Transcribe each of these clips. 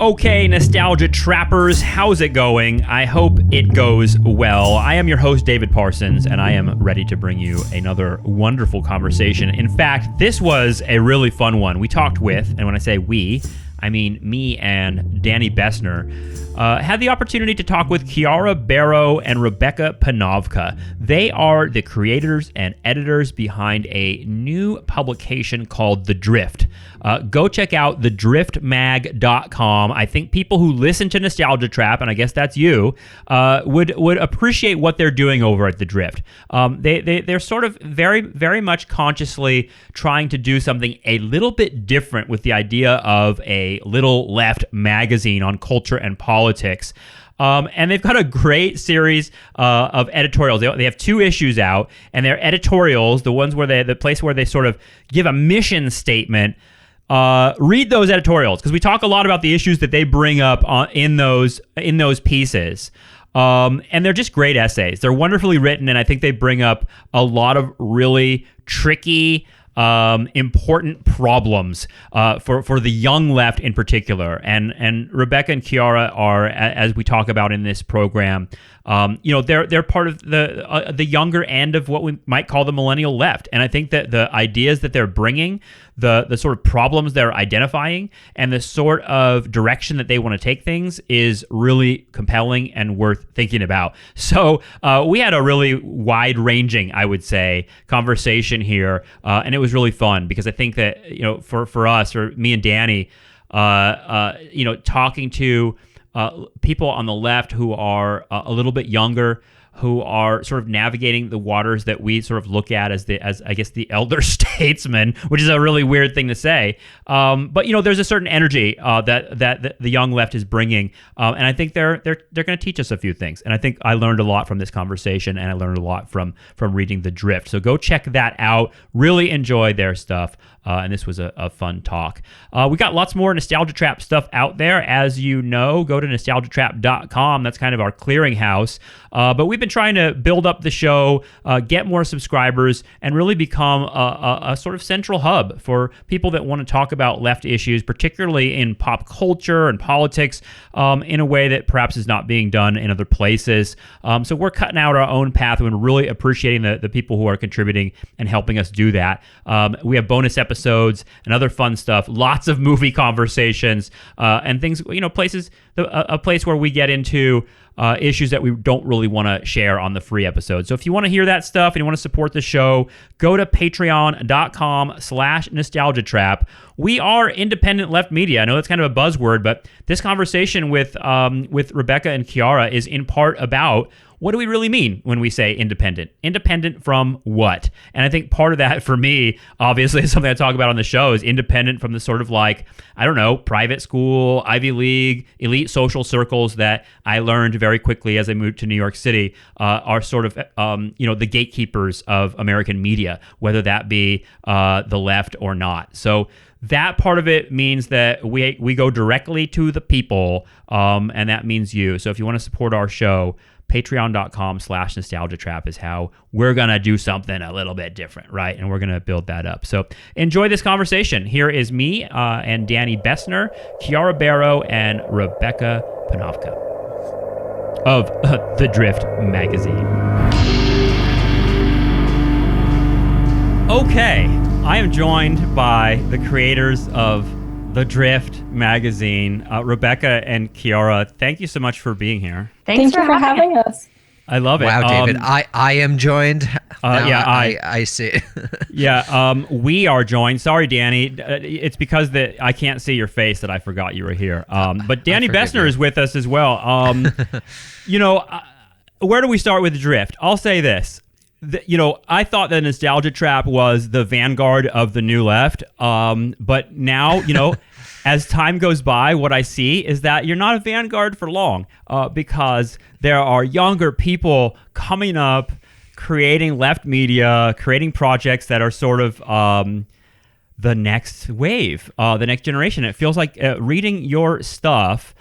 Okay, Nostalgia Trappers, how's it going? I hope it goes well. I am your host, David Parsons, and I am ready to bring you another wonderful conversation. In fact, this was a really fun one. We talked with, and when I say we, I mean me and Danny Bessner, had the opportunity to talk with Kiara Barrow and Rebecca Panovka. They are the creators and editors behind a new publication called The Drift. Go check out thedriftmag.com. I think people who listen to Nostalgia Trap, and I guess that's you, would appreciate what they're doing over at The Drift. They're sort of very, very much consciously trying to do something a little bit different with the idea of a little left magazine on culture and politics. And they've got a great series of editorials. They have 2 issues out, and they're editorials, the ones where the place where they sort of give a mission statement. Read those editorials, because we talk a lot about the issues that they bring up in those pieces. And they're just great essays. They're wonderfully written, and I think they bring up a lot of really tricky, important problems for the young left in particular. And Rebecca and Kiara are, as we talk about in this program, they're part of the younger end of what we might call the millennial left. And I think that the ideas that they're bringing, the sort of problems they're identifying, and the sort of direction that they want to take things is really compelling and worth thinking about. So we had a really wide-ranging, I would say, conversation here, and it was really fun because I think that for us, or me and Danny, talking to people on the left who are a little bit younger, who are sort of navigating the waters that we sort of look at as I guess the elder statesman, which is a really weird thing to say. But there's a certain energy that the young left is bringing, and I think they're going to teach us a few things. And I think I learned a lot from this conversation, and I learned a lot from reading The Drift. So go check that out. Really enjoy their stuff. And this was a fun talk. We got lots more Nostalgia Trap stuff out there. As you know, go to nostalgiatrap.com. That's kind of our clearinghouse. But we've been trying to build up the show, get more subscribers, and really become a sort of central hub for people that want to talk about left issues, particularly in pop culture and politics, in a way that perhaps is not being done in other places. So we're cutting out our own path, and we're really appreciating the people who are contributing and helping us do that. We have bonus episodes and other fun stuff, lots of movie conversations, and things, places, a place where we get into issues that we don't really want to share on the free episode. So if you want to hear that stuff and you want to support the show, go to patreon.com/nostalgiatrap. We are independent left media. I know that's kind of a buzzword, but this conversation with Rebecca and Kiara is in part about, what do we really mean when we say independent? Independent from what? And I think part of that for me, obviously, is something I talk about on the show, is independent from the sort of private school, Ivy League, elite social circles that I learned very quickly as I moved to New York City are sort of, the gatekeepers of American media, whether that be the left or not. So that part of it means that we go directly to the people, and that means you. So if you want to support our show, patreon.com/nostalgiatrap is how we're going to do something a little bit different, right? And we're going to build that up. So enjoy this conversation. Here is me and Danny Bessner, Kiara Barrow, and Rebecca Panovka of The Drift magazine. Okay, I am joined by the creators of The Drift magazine, Rebecca and Kiara. Thank you so much for being here. Thanks for having us. I love it. Wow, David, I am joined. I see. We are joined. Sorry, Danny. It's because I can't see your face that I forgot you were here. But Danny Bessner is with us as well. Where do we start with The Drift? I'll say this. I thought that Nostalgia Trap was the vanguard of the new left. But now, as time goes by, what I see is that you're not a vanguard for long, because there are younger people coming up, creating left media, creating projects that are sort of the next wave, the next generation. It feels like reading your stuff,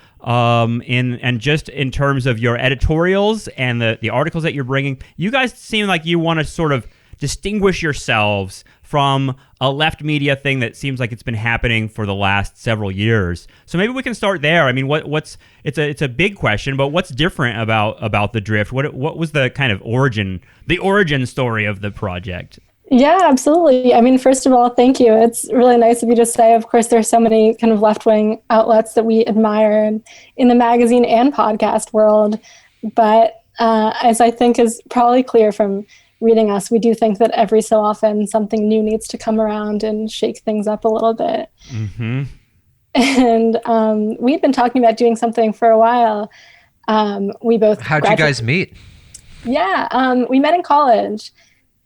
just in terms of your editorials and the articles that you're bringing, you guys seem like you want to sort of distinguish yourselves from a left media thing that seems like it's been happening for the last several years. So maybe we can start there. I mean, it's a big question, but what's different about the Drift? What was the kind of origin story of the project? Yeah, absolutely. I mean, first of all, thank you. It's really nice of you to say. Of course, there's so many kind of left-wing outlets that we admire in the magazine and podcast world. But as I think is probably clear from reading us, we do think that every so often something new needs to come around and shake things up a little bit. Mm-hmm. And we've been talking about doing something for a while. We both How'd you guys meet? Yeah, we met in college.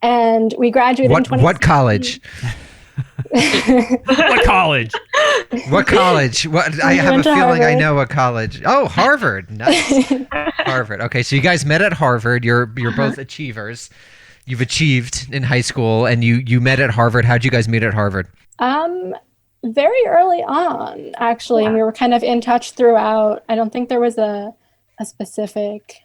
And we graduated in 2016. What college? What college? What college? I have a feeling Harvard. I know a college. Oh, Harvard. Nice. Harvard. Okay, so you guys met at Harvard. You're both achievers. You've achieved in high school, and you met at Harvard. How'd you guys meet at Harvard? Very early on, actually. And we were kind of in touch throughout. I don't think there was a specific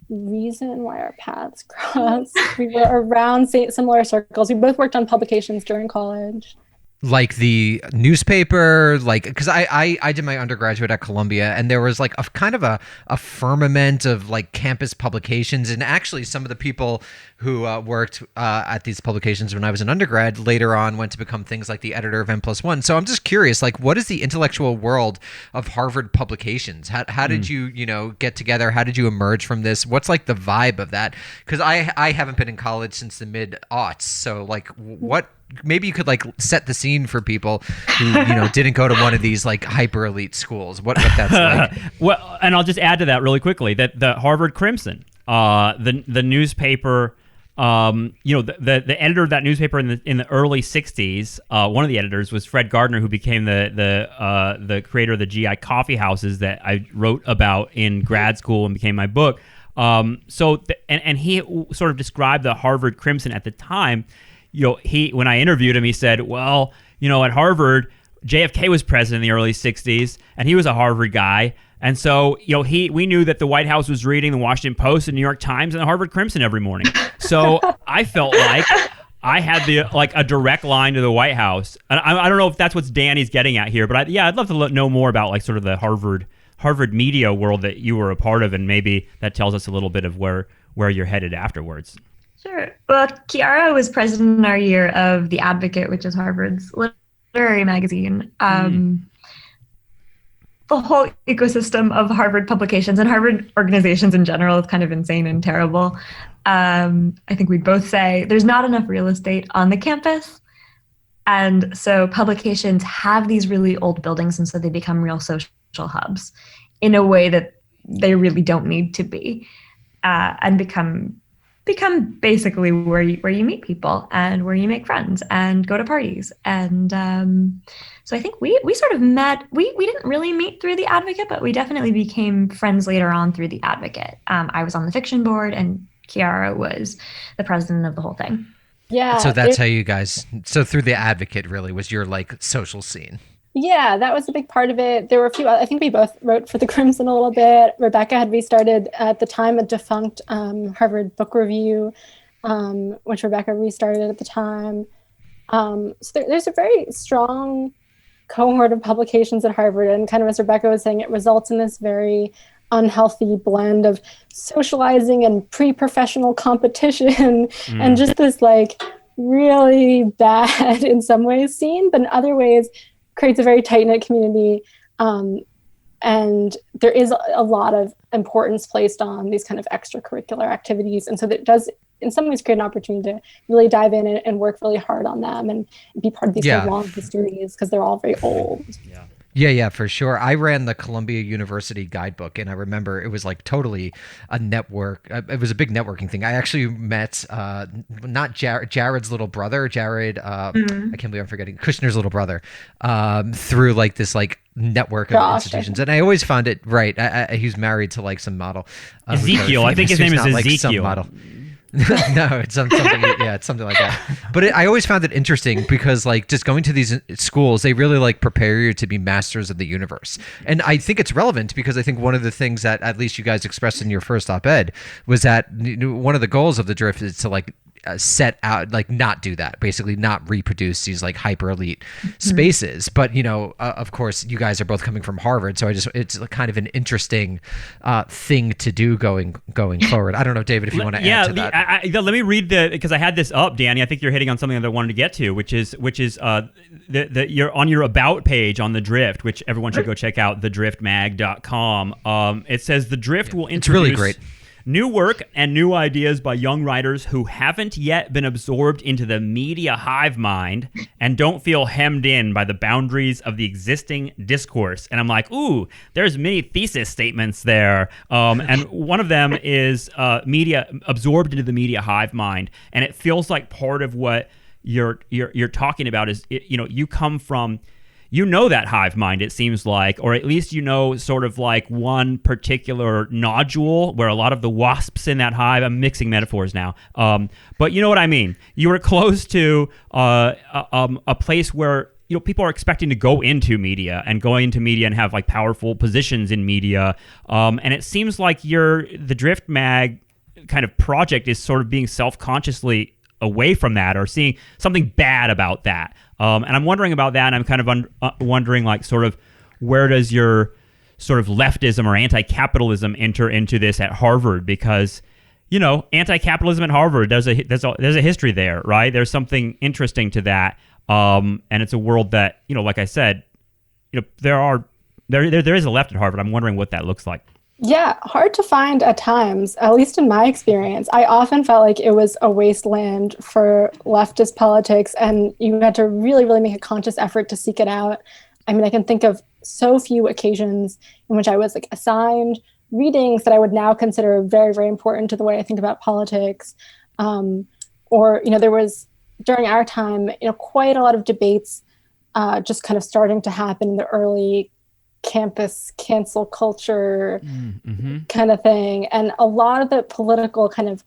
reason why our paths crossed. We were around similar circles. We both worked on publications during college. Like the newspaper, because I did my undergraduate at Columbia, and there was like a kind of a firmament of like campus publications, and actually some of the people who worked at these publications when I was an undergrad later on went to become things like the editor of N+1. So I'm just curious, like, what is the intellectual world of Harvard publications? How did you get together? How did you emerge from this? What's like the vibe of that? Because I haven't been in college since the mid-aughts, so like what. Maybe you could like set the scene for people who didn't go to one of these like hyper elite schools. What that's like. Well, and I'll just add to that really quickly that the Harvard Crimson, the newspaper, the editor of that newspaper in the early '60s, one of the editors was Fred Gardner, who became the creator of the GI coffee houses that I wrote about in grad school and became my book. And he sort of described the Harvard Crimson at the time. When I interviewed him, he said, well, at Harvard, JFK was president in the early 60s, and he was a Harvard guy. And so, we knew that the White House was reading the Washington Post, the New York Times, and the Harvard Crimson every morning. So I felt like I had a direct line to the White House. And I don't know if that's what Danny's getting at here, but I'd love to know more about like sort of the Harvard media world that you were a part of, and maybe that tells us a little bit of where you're headed afterwards. Sure. Well, Kiara was president in our year of The Advocate, which is Harvard's literary magazine. The whole ecosystem of Harvard publications and Harvard organizations in general is kind of insane and terrible. I think we'd both say there's not enough real estate on the campus. And so publications have these really old buildings, and so they become real social hubs in a way that they really don't need to be, and become basically where you meet people and where you make friends and go to parties. And so I think we sort of met, we didn't really meet through The Advocate, but we definitely became friends later on through The Advocate. I was on the fiction board, and Kiara was the president of the whole thing. Yeah. So that's how you guys, so through The Advocate really was your like social scene. Yeah, that was a big part of it. There were a few, I think we both wrote for the Crimson a little bit. Rebecca had restarted at the time a defunct Harvard Book Review, which Rebecca restarted at the time. So there's a very strong cohort of publications at Harvard. And kind of as Rebecca was saying, it results in this very unhealthy blend of socializing and pre-professional competition and just this like really bad in some ways scene, but in other ways creates a very tight-knit community, and there is a lot of importance placed on these kind of extracurricular activities, and so that does in some ways create an opportunity to really dive in and work really hard on them and be part of these long histories because they're all very old. Yeah, for sure. I ran the Columbia University guidebook, and I remember it was like totally a network. It was a big networking thing. I actually met not Jared's little brother, Jared. I can't believe I'm forgetting Kushner's little brother, through like this like network of institutions, and I always found it right. He's married to like some model, Ezekiel. I think his name is Ezekiel. Like model. No, it's something. Yeah, it's something like that. But I always found it interesting because, like, just going to these schools, they really like prepare you to be masters of the universe. And I think it's relevant because I think one of the things that at least you guys expressed in your first op-ed was that one of the goals of the Drift is to like set out, like not do that, basically not reproduce these like hyper elite spaces. But of course, you guys are both coming from Harvard, so it's kind of an interesting thing to do going forward. I don't know, David, if you want to add to that. Let me read because I had this up, Danny. I think you're hitting on something that I wanted to get to, which is you're on your about page on the Drift, which everyone should go check out, thedriftmag.com. It says the Drift will introduce really great new work and new ideas by young writers who haven't yet been absorbed into the media hive mind and don't feel hemmed in by the boundaries of the existing discourse. And I'm like, ooh, there's many thesis statements there. And one of them is media absorbed into the media hive mind. And it feels like part of what you're talking about is, you come from, that hive mind, it seems like, or at least sort of like one particular nodule where a lot of the wasps in that hive, I'm mixing metaphors now, but you know what I mean. You were close to a place where people are expecting to go into media and have like powerful positions in media, and it seems like the Drift Mag kind of project is sort of being self-consciously away from that or seeing something bad about that. And I'm wondering about that, and I'm kind of wondering, like, sort of where does your sort of leftism or anti-capitalism enter into this at Harvard? Because, anti-capitalism at Harvard, there's a history there, right? There's something interesting to that, and it's a world that, like I said, there is a left at Harvard. I'm wondering what that looks like. Yeah, hard to find at times, at least in my experience. I often felt like it was a wasteland for leftist politics, and you had to really, really make a conscious effort to seek it out. I mean, I can think of so few occasions in which I was like assigned readings that I would now consider very, very important to the way I think about politics. Or, there was, during our time, quite a lot of debates just kind of starting to happen in the early campus cancel culture kind of thing. And a lot of the political kind of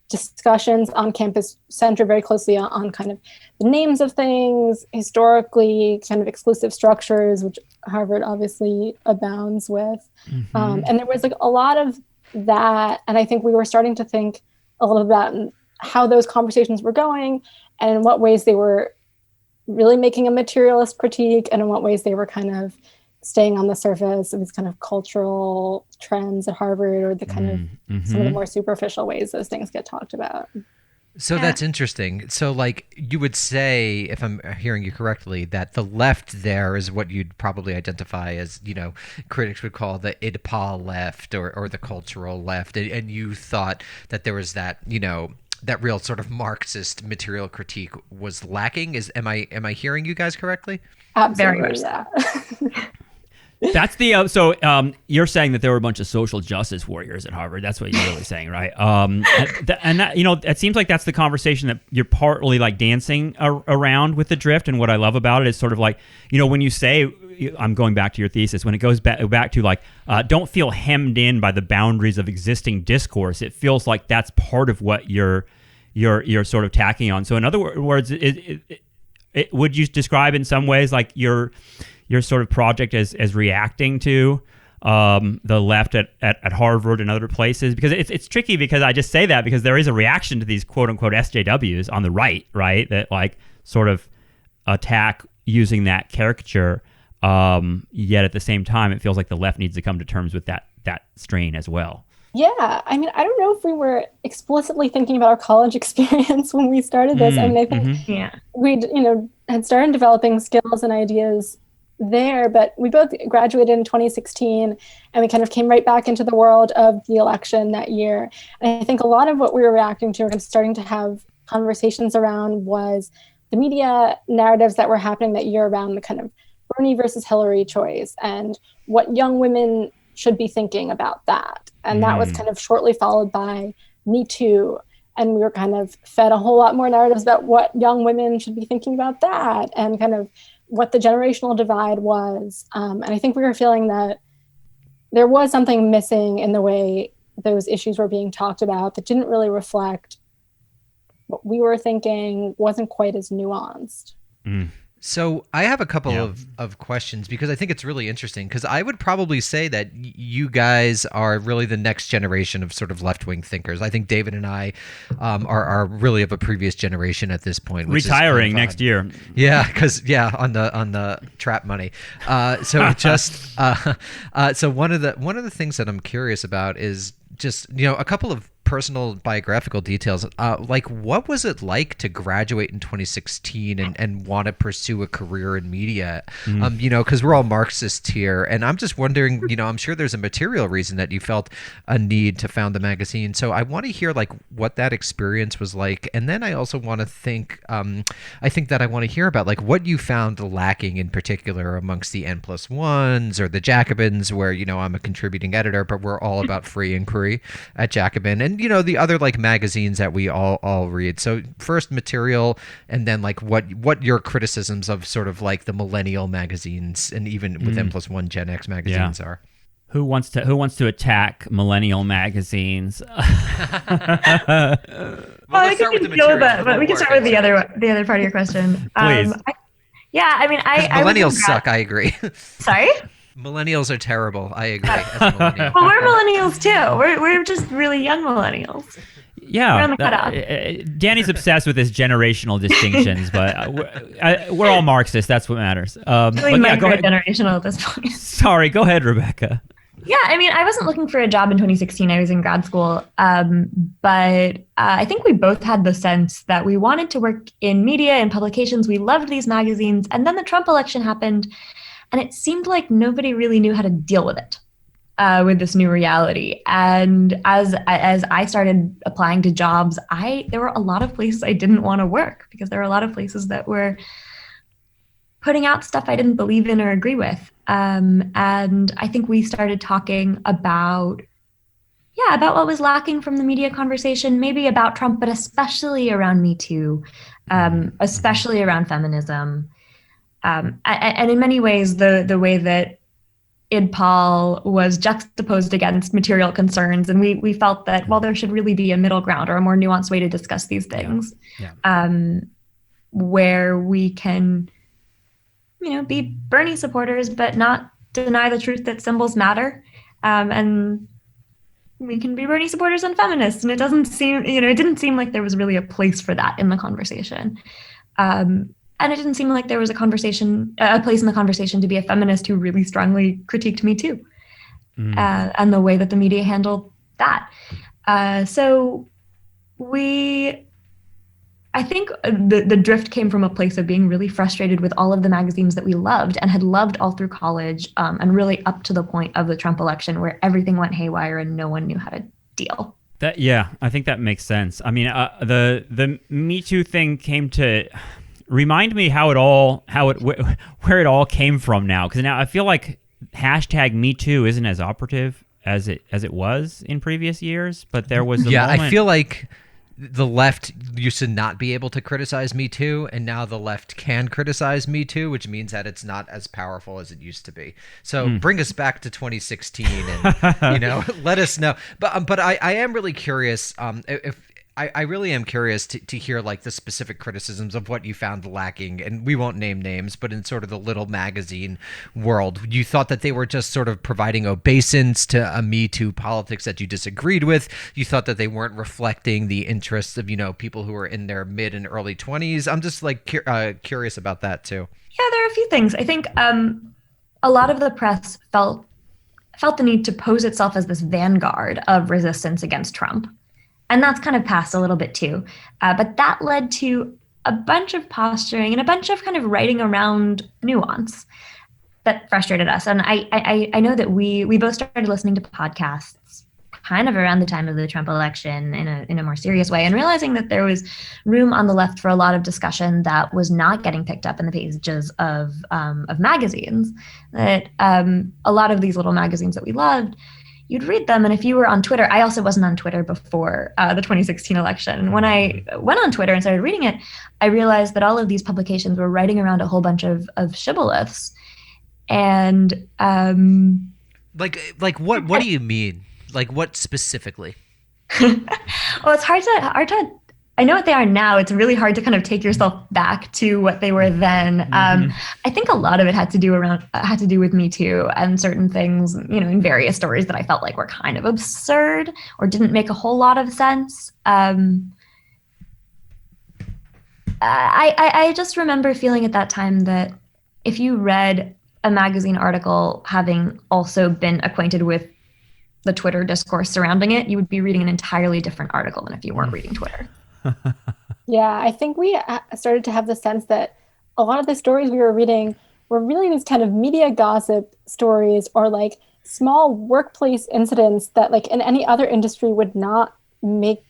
discussions on campus center very closely on kind of the names of things, historically kind of exclusive structures, which Harvard obviously abounds with. And there was like a lot of that. And I think we were starting to think a little about how those conversations were going and in what ways they were really making a materialist critique and in what ways they were kind of staying on the surface of these kind of cultural trends at Harvard, or the kind of some of the more superficial ways those things get talked about. So that's interesting. So like you would say, if I'm hearing you correctly, that the left there is what you'd probably identify as, critics would call the IDPA left or the cultural left. And you thought that there was that, that real sort of Marxist material critique was lacking. Am I hearing you guys correctly? Absolutely, very much yeah. That's the you're saying that there were a bunch of social justice warriors at Harvard. That's what you're really saying, right? And that, it seems like that's the conversation that you're partly like dancing around with the Drift. And what I love about it is sort of like, when you say, I'm going back to your thesis, when it goes back to like, don't feel hemmed in by the boundaries of existing discourse. It feels like that's part of what you're sort of tacking on. So in other words, would you describe in some ways like your sort of project as reacting to the left at Harvard and other places? Because it's tricky, because I just say that because there is a reaction to these quote unquote SJWs on the right, that like sort of attack using that caricature. Yet at the same time, it feels like the left needs to come to terms with that strain as well. Yeah, I mean, I don't know if we were explicitly thinking about our college experience when we started this. I mean, I think we'd, had started developing skills and ideas there, but we both graduated in 2016, and we kind of came right back into the world of the election that year. And I think a lot of what we were reacting to and starting to have conversations around was the media narratives that were happening that year around the kind of Bernie versus Hillary choice and what young women should be thinking about that. And that was kind of shortly followed by Me Too. And we were kind of fed a whole lot more narratives about what young women should be thinking about that and kind of what the generational divide was. And I think we were feeling that there was something missing in the way those issues were being talked about that didn't really reflect what we were thinking, wasn't quite as nuanced. So I have a couple Yeah. of questions because I think it's really interesting because I would probably say that you guys are really the next generation of sort of left-wing thinkers. I think David and I are really of a previous generation at this point. Which Retiring is kind of next year. Yeah, because on the trap money. So so one of the things that I'm curious about is just a couple of personal biographical details. Like, what was it like to graduate in 2016 and want to pursue a career in media? Because we're all Marxists here, and I'm just wondering. I'm sure there's a material reason that you felt a need to found the magazine. So I want to hear like what that experience was like, and then I also want to think. I think that I want to hear about like what you found lacking in particular amongst the N+1s or the Jacobins, where I'm a contributing editor, but we're all about free inquiry at Jacobin, and the other like magazines that we all read. So first material, and then like what your criticisms of sort of like the millennial magazines and even with N+1 Gen X magazines are. Who wants to attack millennial magazines? Well, let's start with the material. But we can start with the other part of your question. Please. Millennials suck. I agree. Sorry? Millennials are terrible. I agree. As a millennial. Well, we're millennials too. We're just really young millennials. Yeah, We're on the cutoff. Danny's obsessed with his generational distinctions, but we're all Marxists. That's what matters. Really But yeah, go ahead. generational at this point. Sorry, go ahead, Rebecca. Yeah, I wasn't looking for a job in 2016. I was in grad school. But I think we both had the sense that we wanted to work in media and publications. We loved these magazines. And then the Trump election happened, and it seemed like nobody really knew how to deal with it, with this new reality. And as I started applying to jobs, there were a lot of places I didn't want to work because there were a lot of places that were putting out stuff I didn't believe in or agree with. And I think we started talking about what was lacking from the media conversation, maybe about Trump, but especially around Me Too, especially around feminism. And in many ways, the way that IdPol was juxtaposed against material concerns. And we felt that, well, there should really be a middle ground or a more nuanced way to discuss these things, where we can, be Bernie supporters, but not deny the truth that symbols matter. And we can be Bernie supporters and feminists. And it didn't seem like there was really a place for that in the conversation. And it didn't seem like there was a place in the conversation to be a feminist who really strongly critiqued Me Too, and the way that the media handled that. So I think the drift came from a place of being really frustrated with all of the magazines that we loved and had loved all through college, and really up to the point of the Trump election where everything went haywire and no one knew how to deal. I think that makes sense. I mean, the Me Too thing came to remind me where it all came from now, because now I feel like hashtag Me Too isn't as operative as it was in previous years, but there was I feel like the left used to not be able to criticize Me Too, and now the left can criticize Me Too, which means that it's not as powerful as it used to be. So bring us back to 2016 and let us know. But I am really curious if I really am curious to hear like the specific criticisms of what you found lacking, and we won't name names, but in sort of the little magazine world, you thought that they were just sort of providing obeisance to a Me Too politics that you disagreed with. You thought that they weren't reflecting the interests of people who are in their mid and early 20s. I'm just like curious about that too. Yeah, there are a few things. I think a lot of the press felt the need to pose itself as this vanguard of resistance against Trump. And that's kind of passed a little bit too. But that led to a bunch of posturing and a bunch of kind of writing around nuance that frustrated us. And I know that we both started listening to podcasts kind of around the time of the Trump election in a more serious way, and realizing that there was room on the left for a lot of discussion that was not getting picked up in the pages of magazines. That a lot of these little magazines that we loved, you'd read them, and if you were on Twitter, I also wasn't on Twitter before the 2016 election. And when I went on Twitter and started reading it, I realized that all of these publications were writing around a whole bunch of shibboleths. And like what do you mean? Like what specifically? Well, it's hard to I know what they are now. It's really hard to kind of take yourself back to what they were then. I think a lot of it had to do with Me Too and certain things, in various stories that I felt like were kind of absurd or didn't make a whole lot of sense. I just remember feeling at that time that if you read a magazine article having also been acquainted with the Twitter discourse surrounding it, you would be reading an entirely different article than if you weren't reading Twitter. Yeah, I think we started to have the sense that a lot of the stories we were reading were really these kind of media gossip stories or like small workplace incidents that like in any other industry would not make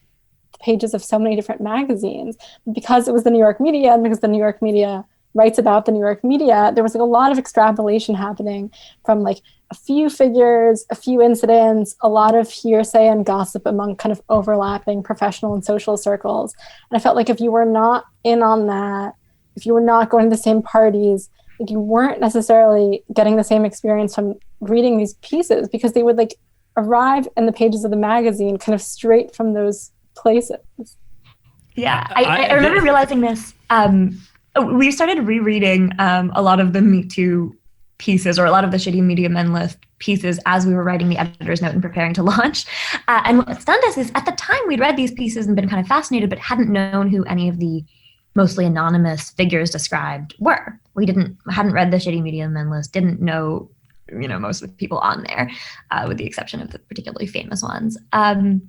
the pages of so many different magazines. Because it was the New York media and because the New York media writes about the New York media, there was like a lot of extrapolation happening from like a few figures, a few incidents, a lot of hearsay and gossip among kind of overlapping professional and social circles. And I felt like if you were not in on that, if you were not going to the same parties, like you weren't necessarily getting the same experience from reading these pieces because they would like arrive in the pages of the magazine kind of straight from those places. Yeah, I remember realizing this. We started rereading a lot of the Me Too pieces or a lot of the Shitty Media Men List pieces as we were writing the editor's note and preparing to launch. And what stunned us is at the time we'd read these pieces and been kind of fascinated, but hadn't known who any of the mostly anonymous figures described were. We hadn't read the Shitty Media Men List, didn't know, most of the people on there, with the exception of the particularly famous ones. And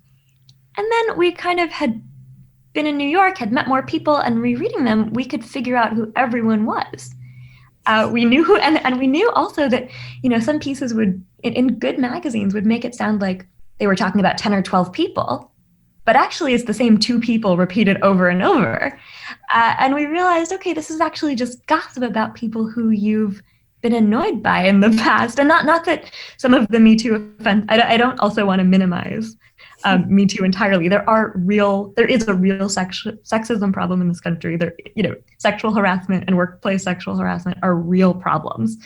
then we kind of had been in New York, had met more people, and rereading them, we could figure out who everyone was. We knew who, and we knew also that, some pieces would, in good magazines, would make it sound like they were talking about 10 or 12 people, but actually it's the same 2 people repeated over and over. And we realized, okay, this is actually just gossip about people who you've been annoyed by in the past. And not that some of the Me Too offense, I don't also want to minimize Me Too entirely. There is a real sexism problem in this country. Sexual harassment and workplace sexual harassment are real problems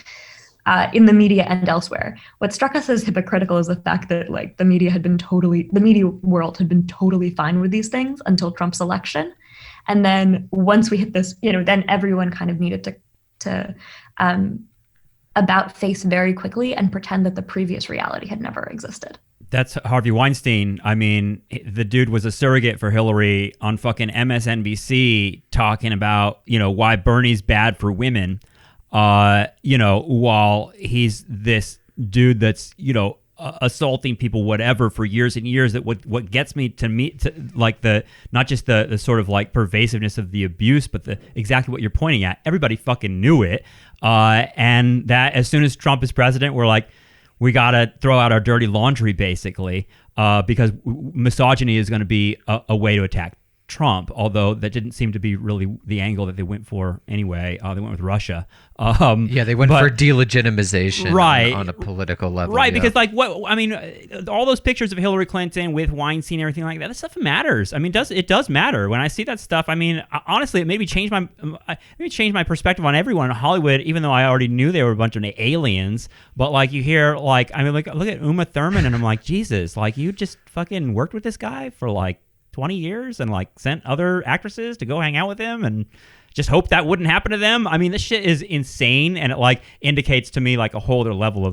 in the media and elsewhere. What struck us as hypocritical is the fact that like the media world had been totally fine with these things until Trump's election. And then once we hit this, then everyone kind of needed to about face very quickly and pretend that the previous reality had never existed. That's Harvey Weinstein. I mean, the dude was a surrogate for Hillary on fucking MSNBC talking about, why Bernie's bad for women, while he's this dude that's, assaulting people, whatever, for years and years. That what gets me to like the, not just the sort of like pervasiveness of the abuse, but exactly what you're pointing at. Everybody fucking knew it. And that as soon as Trump is president, we're like, we got to throw out our dirty laundry, basically, because misogyny is going to be a way to attack Trump, although that didn't seem to be really the angle that they went for anyway. They went with Russia. They went for delegitimization, right, on a political level. Right, yeah. because all those pictures of Hillary Clinton with Weinstein and everything like that stuff matters. I mean, it does matter. When I see that stuff, I mean, honestly, it maybe changed my perspective on everyone in Hollywood, even though I already knew they were a bunch of aliens. But like you hear, look at Uma Thurman, and I'm like, Jesus, like you just fucking worked with this guy for like 20 years and like sent other actresses to go hang out with him and just hope that wouldn't happen to them. I mean, this shit is insane, and it like indicates to me like a whole other level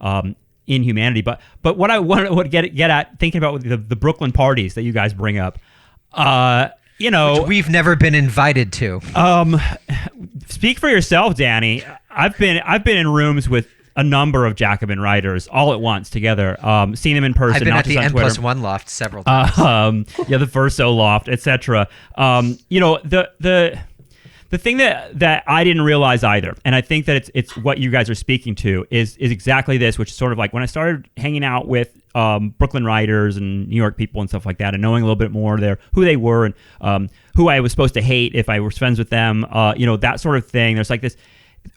of inhumanity. But what I want to get at thinking about the Brooklyn parties that you guys bring up, which we've never been invited to. Speak for yourself, Danny. I've been in rooms with a number of Jacobin writers all at once together. Seen them in person. I've been not at the just on Twitter. N+1 loft several times. The Verso loft, etc. The thing that I didn't realize either, and I think that it's what you guys are speaking to is exactly this, which is sort of like when I started hanging out with Brooklyn writers and New York people and stuff like that, and knowing a little bit more who they were and who I was supposed to hate if I was friends with them, that sort of thing. There's like this.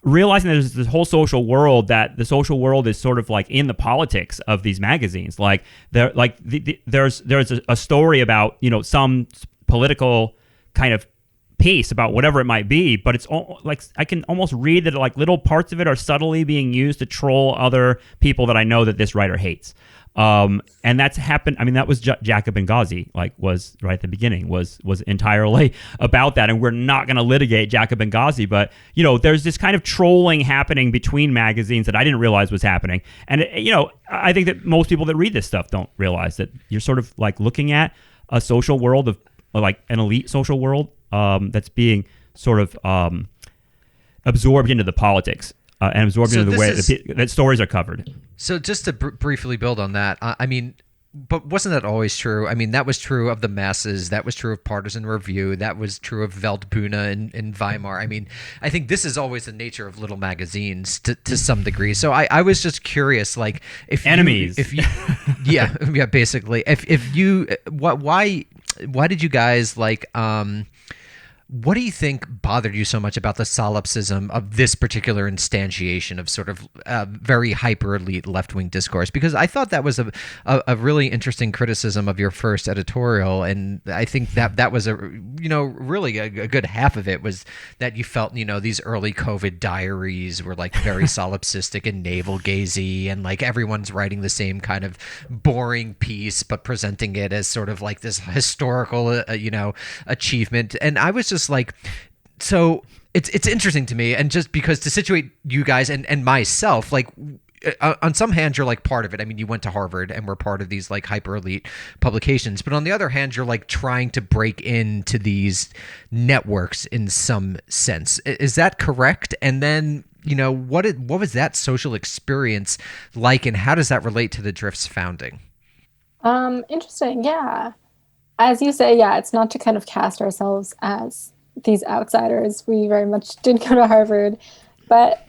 Realizing there's this whole social world, that the social world is sort of like in the politics of these magazines. Like there's a story about some political kind of piece about whatever it might be, but it's like I can almost read that like little parts of it are subtly being used to troll other people that I know that this writer hates. And that's happened. I mean, that was Jacob Benghazi, was right at the beginning, was entirely about that. And we're not going to litigate Jacob Benghazi, but there's this kind of trolling happening between magazines that I didn't realize was happening. And I think that most people that read this stuff don't realize that you're sort of looking at a social world of an elite social world that's being sort of absorbed into the politics. And absorbed into the way that stories are covered. So just to briefly build on that, I mean, but wasn't that always true? I mean, that was true of the masses. That was true of Partisan Review. That was true of Weltbühne in Weimar. I mean, I think this is always the nature of little magazines to some degree. So I was just curious, if enemies, yeah, basically, if you, why did you guys what do you think bothered you so much about the solipsism of this particular instantiation of sort of very hyper-elite left-wing discourse? Because I thought that was a really interesting criticism of your first editorial, and I think that was really a good half of it was that you felt these early COVID diaries were very solipsistic and navel-gazy, and everyone's writing the same kind of boring piece but presenting it as sort of this historical achievement. And I was just so it's interesting to me, and just because to situate you guys and myself, on some hand you're part of it. I mean, you went to Harvard and were part of these hyper elite publications, but on the other hand you're trying to break into these networks in some sense. Is that correct? And then what was that social experience like, and how does that relate to the Drift's founding? Interesting. Yeah. As you say, yeah, it's not to kind of cast ourselves as these outsiders. We very much did go to Harvard, but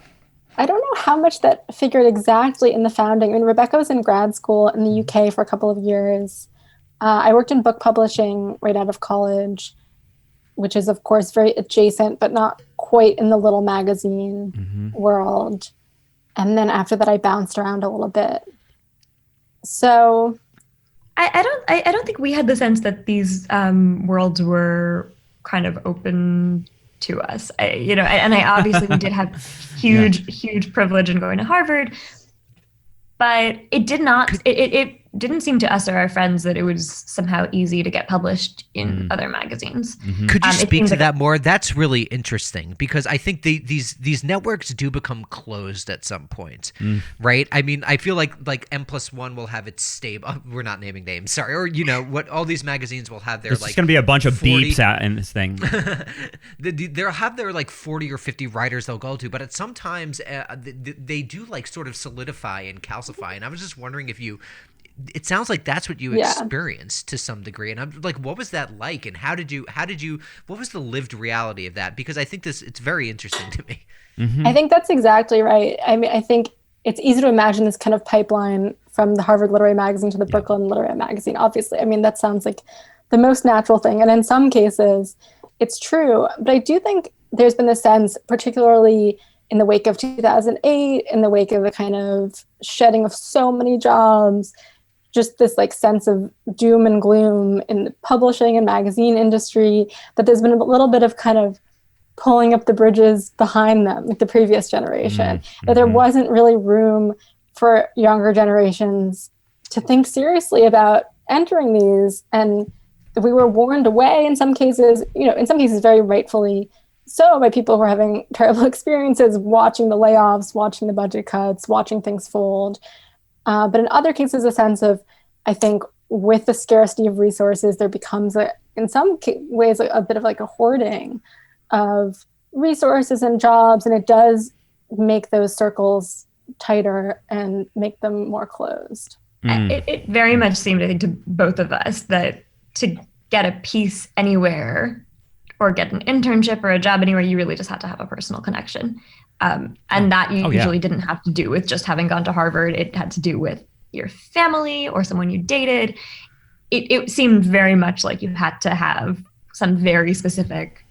I don't know how much that figured exactly in the founding. I mean, Rebecca was in grad school in the UK for a couple of years. I worked in book publishing right out of college, which is, of course, very adjacent, but not quite in the little magazine world. And then after that, I bounced around a little bit. So I don't think we had the sense that these worlds were kind of open to us. And I obviously we did have huge privilege in going to Harvard, but it did not. It didn't seem to us or our friends that it was somehow easy to get published in other magazines. Could you speak to that more? That's really interesting, because I think these networks do become closed at some point, right? I mean, I feel like M+1 will have its stable. We're not naming names, sorry. Or what all these magazines will have their There's just going to be a bunch of 40, beeps out in this thing. They'll have their 40 or 50 writers they'll go to, but at sometimes they do sort of solidify and calcify. And I was just wondering if it sounds like that's what you experienced to some degree. And I'm what was that like? And how did you, what was the lived reality of that? Because I think it's very interesting to me. I think that's exactly right. I mean, I think it's easy to imagine this kind of pipeline from the Harvard Literary Magazine to the Brooklyn Literary Magazine, obviously. I mean, that sounds like the most natural thing. And in some cases, it's true. But I do think there's been a sense, particularly in the wake of 2008, in the wake of the kind of shedding of so many jobs, just this sense of doom and gloom in the publishing and magazine industry, that there's been a little bit of kind of pulling up the bridges behind them, the previous generation, that there wasn't really room for younger generations to think seriously about entering these. And we were warned away in some cases, very rightfully so, by people who are having terrible experiences, watching the layoffs, watching the budget cuts, watching things fold. But in other cases, a sense of, I think, with the scarcity of resources, there becomes, in some ways, a bit of a hoarding of resources and jobs. And it does make those circles tighter and make them more closed. It very much seemed, I think, to both of us that to get a piece anywhere or get an internship or a job anywhere, you really just had to have a personal connection. And that usually didn't have to do with just having gone to Harvard. It had to do with your family or someone you dated. It seemed very much like you had to have some very specific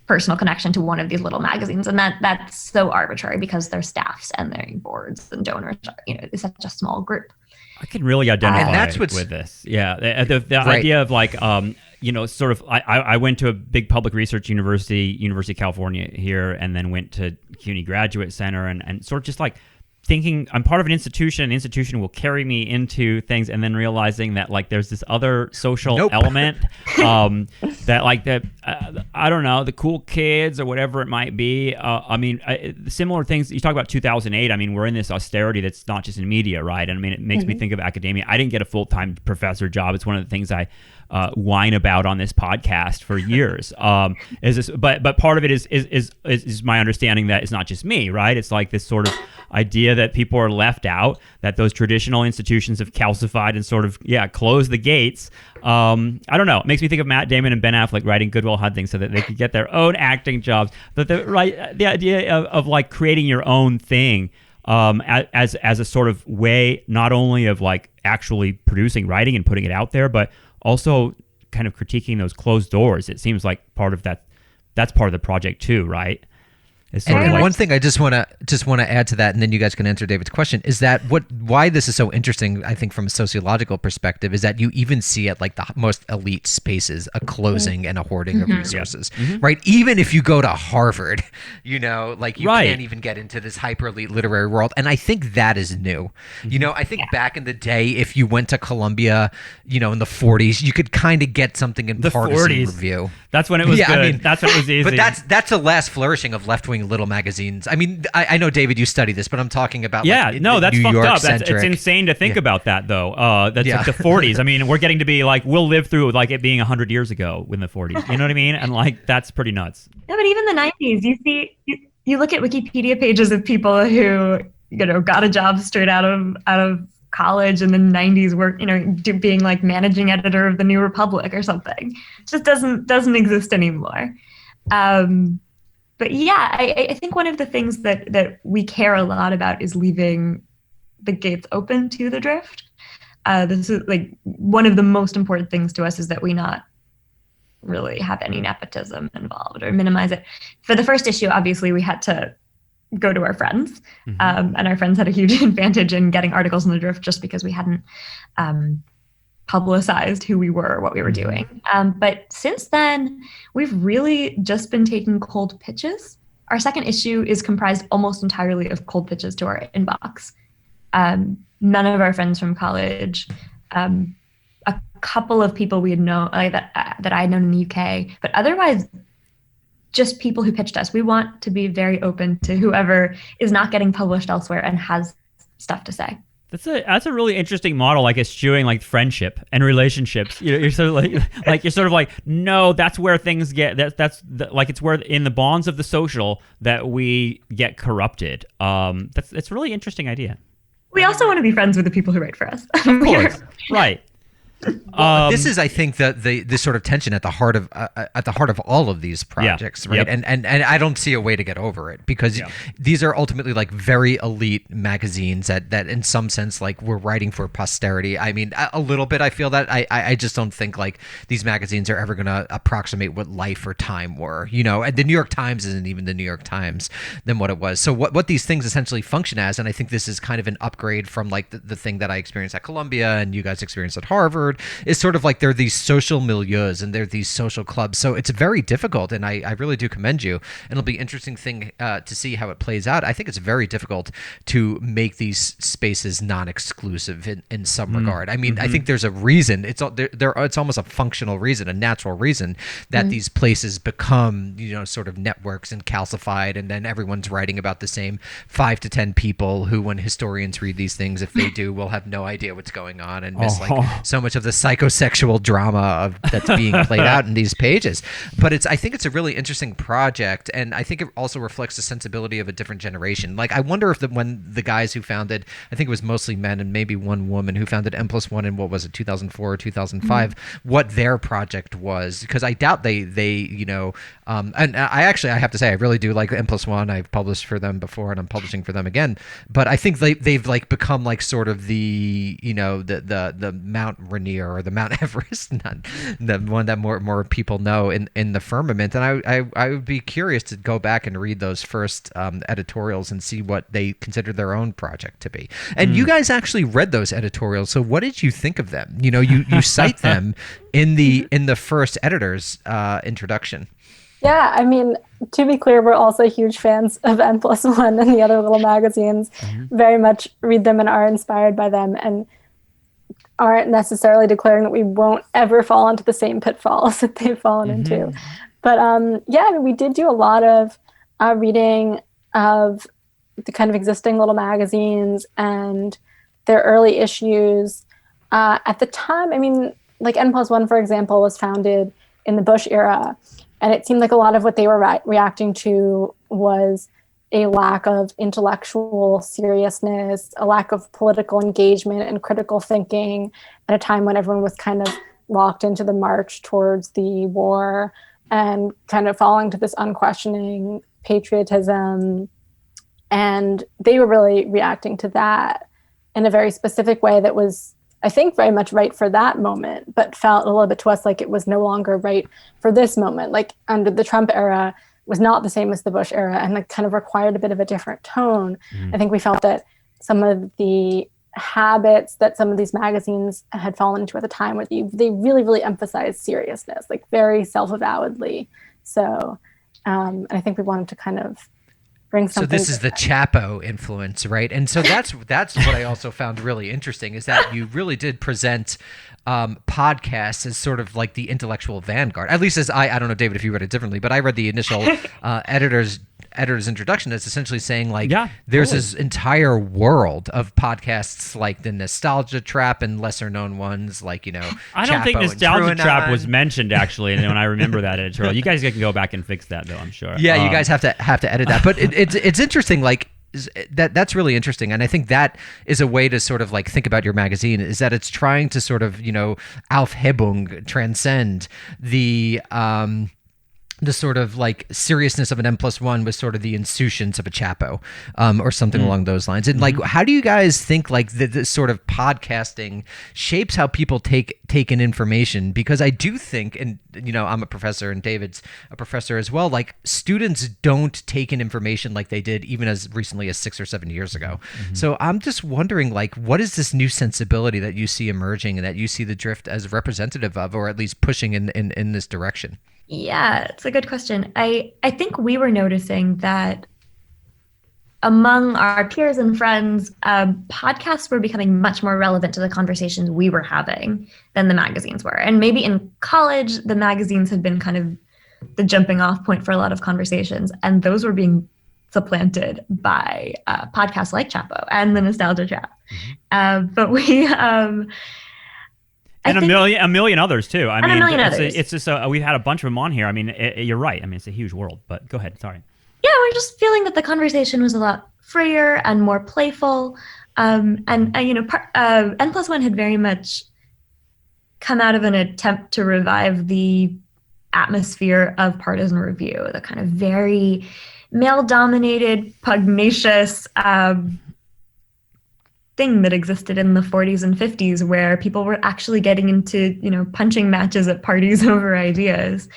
personal connection to one of these little magazines. And that's so arbitrary because their staffs and their boards and donors are, it's such a small group. I can really identify and that's with this. Yeah. The right. idea of sort of, I went to a big public research university, University of California here, and then went to CUNY Graduate Center and sort of just thinking I'm part of an institution will carry me into things, and then realizing that like there's this other social element that like that I don't know, the cool kids or whatever it might be. I mean, similar things. You talk about 2008. I mean, we're in this austerity that's not just in media, right? And I mean, it makes me think of academia. I didn't get a full-time professor job. It's one of the things I whine about on this podcast for years. But part of it is my understanding that it's not just me, right? It's like this sort of idea that people are left out, that those traditional institutions have calcified and sort of closed the gates. I don't know. It makes me think of Matt Damon and Ben Affleck writing Good Will Hunting so that they could get their own acting jobs. But the idea of like creating your own thing as a sort of way not only of like actually producing writing and putting it out there, but also kind of critiquing those closed doors. It seems like part of that's part of the project too, right? And one thing I just want to add to that, and then you guys can answer David's question, is that why this is so interesting, I think, from a sociological perspective, is that you even see at like the most elite spaces a closing and a hoarding of resources, right? Even if you go to Harvard, you know, like you can't even get into this hyper elite literary world, and I think that is new. You know, I think back in the day, if you went to Columbia, you know, in the 40s, you could kind of get something in Partisan Review. That's when it was good. I mean, that's when it was easy. But that's the last flourishing of left-wing little magazines. I mean, I know, David, you study this, but I'm talking about that's New fucked York up. Centric. It's insane to think about that, though. That's like the 40s. I mean, we're getting to be like, we'll live through like it being 100 years ago in the 40s. You know what I mean? And like, that's pretty nuts. Yeah, but even the 90s, you see, you look at Wikipedia pages of people who, you know, got a job straight out of college in the 90s were, you know, being like managing editor of the New Republic or something. It just doesn't exist anymore. But yeah, I think one of the things that we care a lot about is leaving the gates open to the drift. This is like one of the most important things to us, is that we not really have any nepotism involved or minimize it. For the first issue, obviously, we had to go to our friends, and our friends had a huge advantage in getting articles in the drift just because we hadn't publicized who we were or what we were doing. But since then, we've really just been taking cold pitches. Our second issue is comprised almost entirely of cold pitches to our inbox. None of our friends from college, a couple of people we had known, like that I had known in the UK, but otherwise just people who pitched us. We want to be very open to whoever is not getting published elsewhere and has stuff to say. That's a really interesting model, like eschewing like friendship and relationships. You're sort of like no, that's where things get like it's where in the bonds of the social that we get corrupted. It's a really interesting idea. We also want to be friends with the people who write for us. Of course, right. Well, this is, I think, the sort of tension at the heart of all of these projects, right? Yep. And I don't see a way to get over it, because these are ultimately like very elite magazines that in some sense like we're writing for posterity. I mean, a little bit I feel that I just don't think like these magazines are ever going to approximate what Life or Time were, you know. And the New York Times isn't even the New York Times than what it was. So what these things essentially function as, and I think this is kind of an upgrade from like the thing that I experienced at Columbia and you guys experienced at Harvard, is sort of like they're these social milieus and they're these social clubs. So it's very difficult, and I really do commend you. And it'll be an interesting thing to see how it plays out. I think it's very difficult to make these spaces non-exclusive in some regard. I mean, I think there's a reason. It's almost a functional reason, a natural reason that these places become, you know, sort of networks and calcified, and then everyone's writing about the same 5 to 10 people who, when historians read these things, if they do, will have no idea what's going on and miss like so much of the psychosexual drama that's being played out in these pages. But I think it's a really interesting project, and I think it also reflects the sensibility of a different generation. Like, I wonder if when the guys who founded, I think it was mostly men and maybe one woman who founded N+1 in, what was it, 2004 or 2005, what their project was, because I doubt they you know, and I have to say I really do like N+1. I've published for them before, and I'm publishing for them again. But I think they've like become like sort of the, you know, the Mount Rainier or the Mount Everest, not the one that more people know in the firmament. And I would be curious to go back and read those first editorials and see what they considered their own project to be. And you guys actually read those editorials, so what did you think of them? You know, you cite them in the first editor's introduction. Yeah, I mean, to be clear, we're also huge fans of N+1 and the other little magazines. Very much read them and are inspired by them, and aren't necessarily declaring that we won't ever fall into the same pitfalls that they've fallen into. But yeah, I mean, we did do a lot of reading of the kind of existing little magazines and their early issues. At the time, I mean, like N+1, for example, was founded in the Bush era. And it seemed like a lot of what they were reacting to was a lack of intellectual seriousness, a lack of political engagement and critical thinking at a time when everyone was kind of locked into the march towards the war and kind of falling to this unquestioning patriotism. And they were really reacting to that in a very specific way that was, I think, very much right for that moment, but felt a little bit to us like it was no longer right for this moment. Like under the Trump era was not the same as the Bush era, and like kind of required a bit of a different tone. I think we felt that some of the habits that some of these magazines had fallen into at the time, where they really, really emphasized seriousness, like very self-avowedly. So I think we wanted to kind of bring something. So this is the Chapo influence, right? And so that's what I also found really interesting, is that you really did present podcasts as sort of like the intellectual vanguard. At least as I don't know, David, if you read it differently, but I read the initial editor's introduction as essentially saying like, there's this entire world of podcasts like the Nostalgia Trap and lesser known ones like, I don't think Nostalgia Trap was mentioned actually, and when I remember that editorial. You guys can go back and fix that though, I'm sure. Yeah, you guys have to edit that. But it's interesting, like that's really interesting, and I think that is a way to sort of like think about your magazine, is that it's trying to sort of Aufhebung, transcend the sort of like seriousness of an N+1 with sort of the insouciance of a Chapo, or something along those lines. And like, how do you guys think like this sort of podcasting shapes how people take in information? Because I do think, and I'm a professor and David's a professor as well, like students don't take in information like they did even as recently as 6 or 7 years ago. So I'm just wondering, like, what is this new sensibility that you see emerging and that you see the drift as representative of, or at least pushing in this direction? Yeah, it's a good question. I think we were noticing that among our peers and friends, podcasts were becoming much more relevant to the conversations we were having than the magazines were. And maybe in college, the magazines had been kind of the jumping off point for a lot of conversations, and those were being supplanted by podcasts like Chapo and the Nostalgia Trap. But we... and a million others too. I mean, others. It's just we've had a bunch of them on here. I mean, you're right. I mean, it's a huge world. But go ahead. Sorry. Yeah, we're just feeling that the conversation was a lot freer and more playful. N+1 had very much come out of an attempt to revive the atmosphere of partisan review, the kind of very male-dominated, pugnacious thing that existed in the 40s and 50s, where people were actually getting into, punching matches at parties over ideas.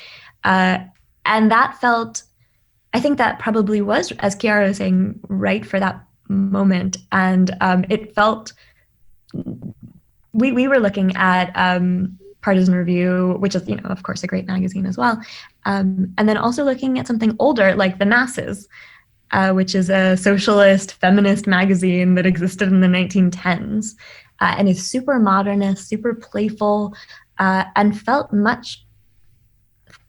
And that felt, I think that probably was, as Kiara was saying, right for that moment. And it felt, we were looking at Partisan Review, which is, of course, a great magazine as well. And then also looking at something older, like The Masses, which is a socialist feminist magazine that existed in the 1910s, and is super modernist, super playful, and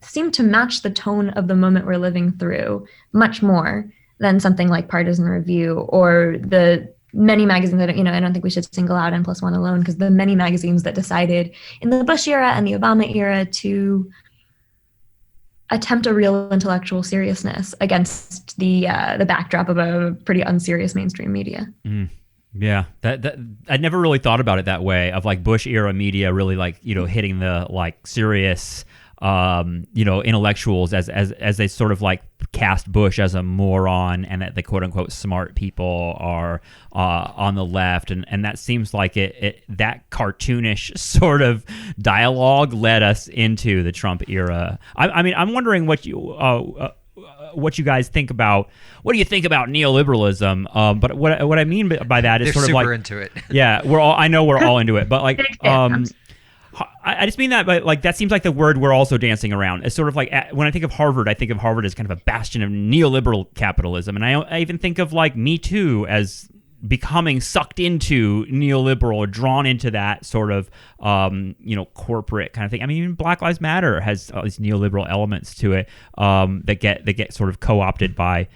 seemed to match the tone of the moment we're living through much more than something like Partisan Review or the many magazines that, I don't think we should single out N+1 alone, because the many magazines that decided in the Bush era and the Obama era to attempt a real intellectual seriousness against the backdrop of a pretty unserious mainstream media. Yeah, that I never really thought about it that way, of like Bush era media really like hitting the like serious intellectuals as they sort of like cast Bush as a moron, and that the quote unquote smart people are on the left, and that seems like that cartoonish sort of dialogue led us into the Trump era. I mean, I'm wondering what you guys think about. What do you think about neoliberalism? But what I mean by that is They're sort of super like into it. Yeah, we're all into it, but like I just mean that, but like that seems like the word we're also dancing around. It's sort of like when I think of Harvard as kind of a bastion of neoliberal capitalism, and I even think of like Me Too as becoming sucked into neoliberal or drawn into that sort of corporate kind of thing. I mean, even Black Lives Matter has all these neoliberal elements to it that get sort of co-opted by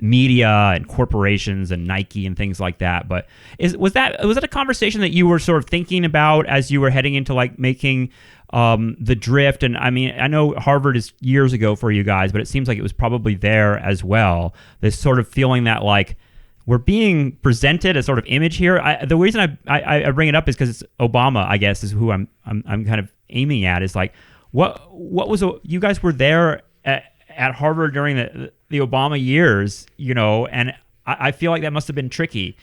media and corporations and Nike and things like that. But was that a conversation that you were sort of thinking about as you were heading into like making the drift? And I mean, I know Harvard is years ago for you guys, but it seems like it was probably there as well. This sort of feeling that like we're being presented a sort of image here. The reason I bring it up is because it's Obama, I guess, is who I'm kind of aiming at. Is like what was you guys were there at Harvard during the Obama years, and I feel like that must have been tricky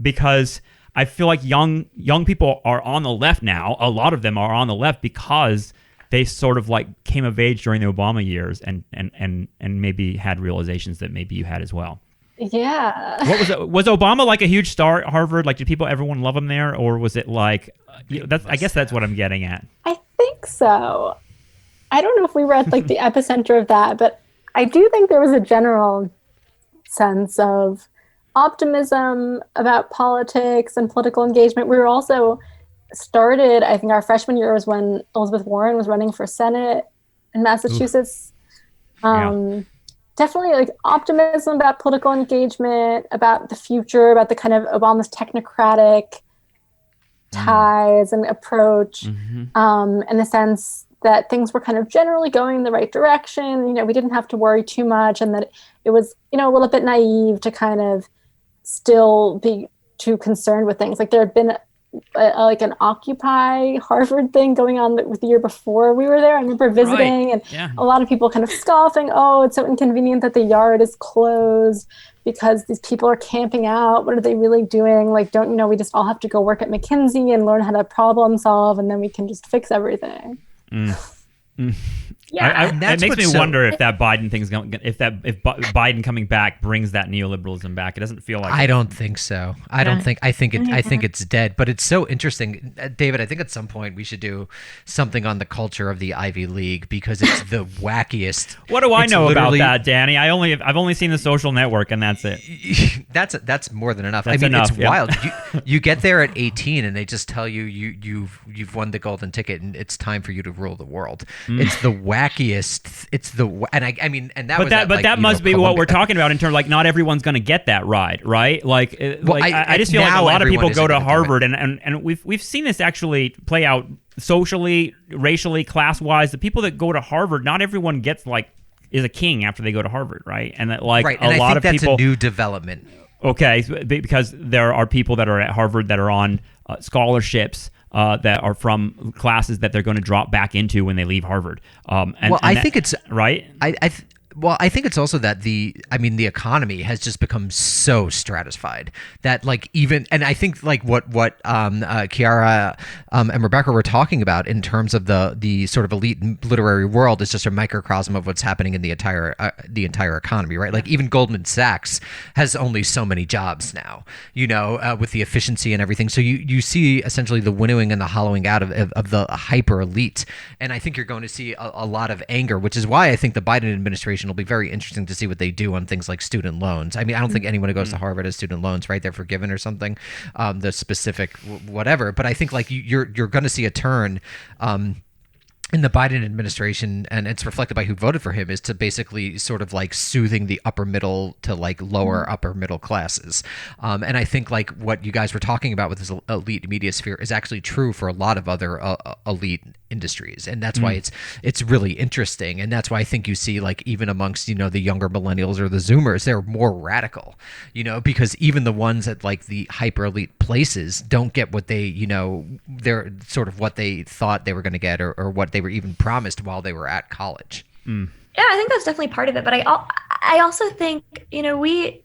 because I feel like young people are on the left now. A lot of them are on the left because they sort of like came of age during the Obama years and maybe had realizations that maybe you had as well. Yeah. What was it? Was Obama like a huge star at Harvard? Like, did everyone love him there, or was it like? I guess that's what I'm getting at. I think so. I don't know if we were at like the epicenter of that, but I do think there was a general sense of optimism about politics and political engagement. We were also started, I think our freshman year was when Elizabeth Warren was running for Senate in Massachusetts. Definitely like optimism about political engagement, about the future, about the kind of Obama's technocratic ties and approach, in the sense that things were kind of generally going in the right direction. We didn't have to worry too much, and that it was, a little bit naive to kind of still be too concerned with things. Like there had been like an Occupy Harvard thing going on with the year before we were there. I remember visiting and a lot of people kind of scoffing, oh, it's so inconvenient that the yard is closed because these people are camping out. What are they really doing? Like, don't we just all have to go work at McKinsey and learn how to problem solve, and then we can just fix everything. Yeah, it makes me wonder if that Biden thing's going. If Biden coming back brings that neoliberalism back. It doesn't feel like. I don't think so. I think it's dead. But it's so interesting, David. I think at some point we should do something on the culture of the Ivy League because it's the wackiest. What do I know about that, Danny? I've only seen The Social Network, and that's it. That's more than enough. That's enough, it's wild. You get there at 18, and they just tell you've won the golden ticket, and it's time for you to rule the world. It's the wackiest. That must be what we're talking about in terms of like not everyone's going to get that ride, right? Like, I just feel like a lot of people go to Harvard, and we've seen this actually play out socially, racially, class-wise. The people that go to Harvard, not everyone gets is a king after they go to Harvard, right? And that like a lot of people. That's a new development. Okay, because there are people that are at Harvard that are on scholarships. That are from classes that they're going to drop back into when they leave Harvard. I think it's right. I think it's also that the economy has just become so stratified that and I think what Kiara and Rebecca were talking about in terms of the sort of elite literary world is just a microcosm of what's happening in the entire economy, right? Like even Goldman Sachs has only so many jobs now, with the efficiency and everything. So you see essentially the winnowing and the hollowing out of the hyper elite, and I think you're going to see a lot of anger, which is why I think the Biden administration will be very interesting to see what they do on things like student loans. I mean, I don't think anyone who goes to Harvard has student loans, right? They're forgiven or something, the specific whatever. But I think you're going to see a turn in the Biden administration, and it's reflected by who voted for him, is to basically sort of soothing the upper middle to lower upper middle classes. And I think what you guys were talking about with this elite media sphere is actually true for a lot of other elite industries. And that's why it's really interesting. And that's why I think you see even amongst, the younger millennials or the Zoomers, they're more radical, because even the ones at the hyper elite places don't get what they, they're sort of what they thought they were going to get or what they were even promised while they were at college. Yeah, I think that's definitely part of it. But I also think, we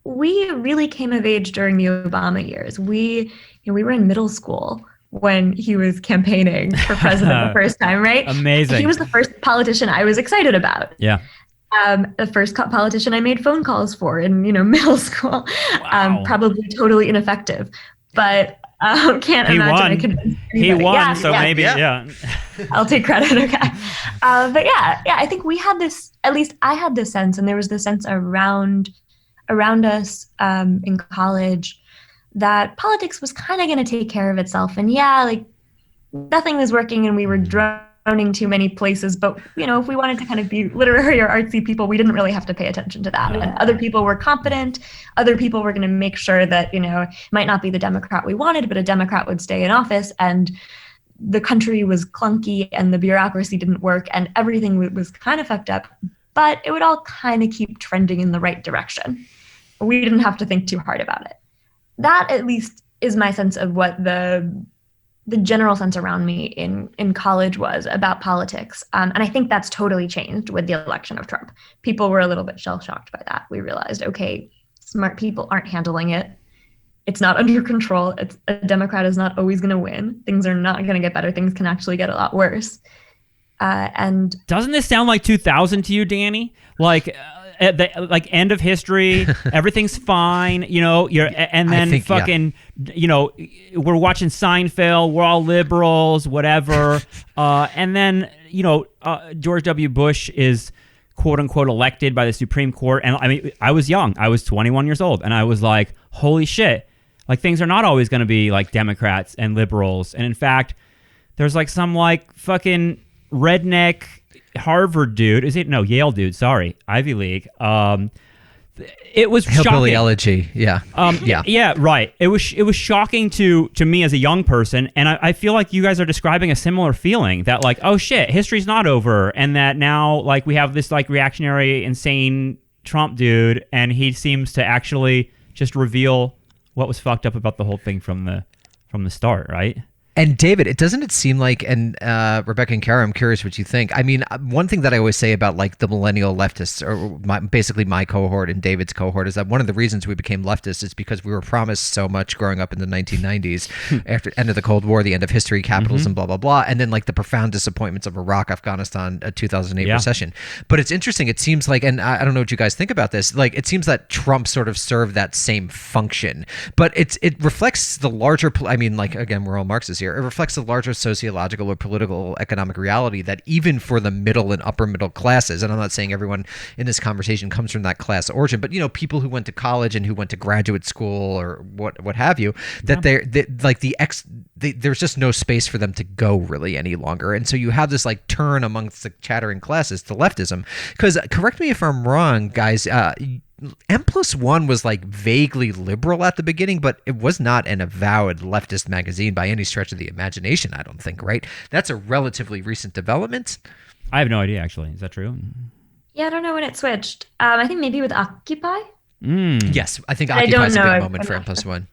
really came of age during the Obama years. We were in middle school when he was campaigning for president the first time, right? Amazing. He was the first politician I was excited about. Yeah. The first politician I made phone calls for in, middle school. Wow. Probably totally ineffective. But Can't He imagine won. I convinced He anybody. won, Yeah, so yeah. maybe, yeah. I'll take credit. Okay. But yeah, I think we had this, at least I had this sense, and there was this sense around us in college that politics was kind of going to take care of itself. And yeah, like nothing was working and we were drowning too many places. But, if we wanted to kind of be literary or artsy people, we didn't really have to pay attention to that. And other people were competent. Other people were going to make sure that, it might not be the Democrat we wanted, but a Democrat would stay in office. And the country was clunky and the bureaucracy didn't work and everything was kind of fucked up, but it would all kind of keep trending in the right direction. We didn't have to think too hard about it. That at least is my sense of what the general sense around me in college was about politics. And I think that's totally changed with the election of Trump. People were a little bit shell-shocked by that. We realized, okay, smart people aren't handling it. It's not under control. A Democrat is not always going to win. Things are not going to get better. Things can actually get a lot worse. And doesn't this sound like 2000 to you, Danny? Like at the end of history, everything's fine, and then we're watching Seinfeld, we're all liberals, whatever, and then George W. Bush is quote unquote elected by the Supreme Court, and I mean I was young, I was 21 years old, and I was like, holy shit, like things are not always going to be like Democrats and liberals, and in fact, there's like some like fucking redneck Harvard dude, Yale dude, sorry, Ivy League. It was Hillbilly shocking. Elegy, yeah. Yeah, right. It was shocking to me as a young person, and I feel like you guys are describing a similar feeling that like, oh shit, history's not over, and that now like we have this like reactionary, insane Trump dude, and he seems to actually just reveal what was fucked up about the whole thing from the start, right? And David, doesn't it seem like, and Rebecca and Kiara, I'm curious what you think. I mean, one thing that I always say about like the millennial leftists, or basically my cohort and David's cohort, is that one of the reasons we became leftists is because we were promised so much growing up in the 1990s, after end of the Cold War, the end of history, capitalism, blah, blah, blah, and then like the profound disappointments of Iraq, Afghanistan, 2008 recession. But it's interesting. It seems like, and I don't know what you guys think about this, like it seems that Trump sort of served that same function, but it reflects the larger, I mean, like, again, we're all Marxists here. It reflects the larger sociological or political economic reality that even for the middle and upper middle classes, and I'm not saying everyone in this conversation comes from that class origin, but people who went to college and who went to graduate school or what have you, that there's just no space for them to go really any longer, and so you have this like turn amongst the chattering classes to leftism. Because correct me if I'm wrong, guys. M+1 was like vaguely liberal at the beginning, but it was not an avowed leftist magazine by any stretch of the imagination, I don't think, right? That's a relatively recent development. I have no idea, actually. Is that true? Yeah, I don't know when it switched. I think maybe with Occupy. Yes, I think Occupy is a big moment for M+1.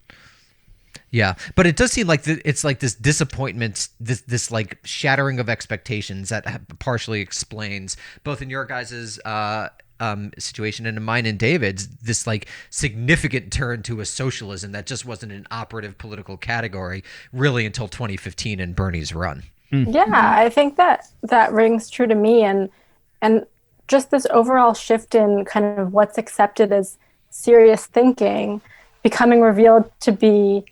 Yeah, but it does seem like it's like this disappointment, this like shattering of expectations that partially explains, both in your guys's situation and in mine and David's, this like significant turn to a socialism that just wasn't an operative political category really until 2015 and Bernie's run. Yeah, I think that rings true to me, and just this overall shift in kind of what's accepted as serious thinking becoming revealed to be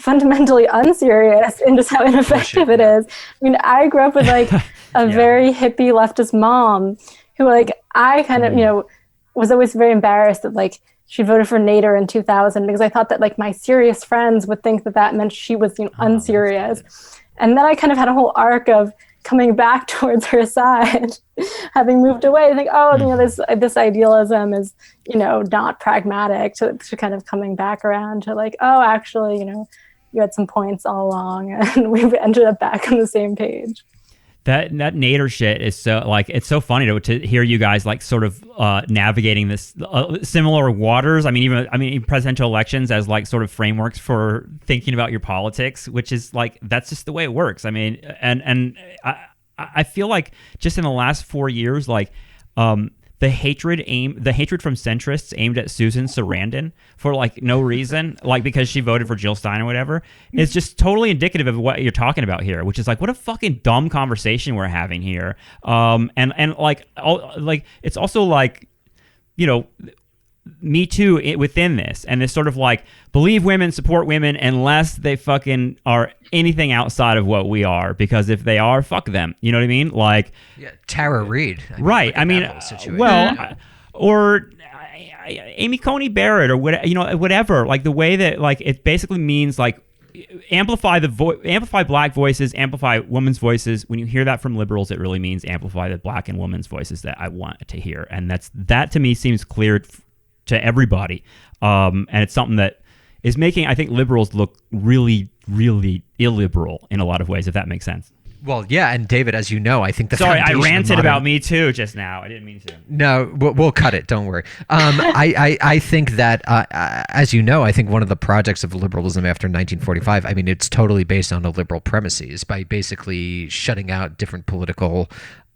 fundamentally unserious, and just how ineffective it is. I mean, I grew up with like a very hippie leftist mom who like I kind of, was always very embarrassed that like she voted for Nader in 2000 because I thought that like my serious friends would think that meant she was unserious. And then I kind of had a whole arc of coming back towards her side, having moved away. I think, this idealism is, not pragmatic, to kind of coming back around to like, oh, actually, you had some points all along, and we've ended up back on the same page. That Nader shit is so like, it's so funny to hear you guys like sort of navigating this similar waters. I mean presidential elections as like sort of frameworks for thinking about your politics, which is like, that's just the way it works. I mean, and I feel like just in the last 4 years, like the hatred from centrists aimed at Susan Sarandon for like no reason, like because she voted for Jill Stein or whatever, is just totally indicative of what you're talking about here, which is like, what a fucking dumb conversation we're having here. And like it's also like, Me Too within this, and this sort of like believe women, support women unless they fucking are anything outside of what we are, because if they are, fuck them. You know what I mean? Like, yeah, Tara Reid. Right. I mean, well, or Amy Coney Barrett, or whatever. Like the way that like it basically means like amplify Black voices, amplify women's voices. When you hear that from liberals, it really means amplify the Black and women's voices that I want to hear, and that to me seems clear to everybody, and it's something that is making, I think, liberals look really, really illiberal in a lot of ways, if that makes sense. Well, yeah, and David, as you know, I think the Sorry, I foundation of ranted modern- about Me Too just now. I didn't mean to. No, we'll cut it. Don't worry. I think that, as you know, I think one of the projects of liberalism after 1945, I mean, it's totally based on a liberal premises by basically shutting out different political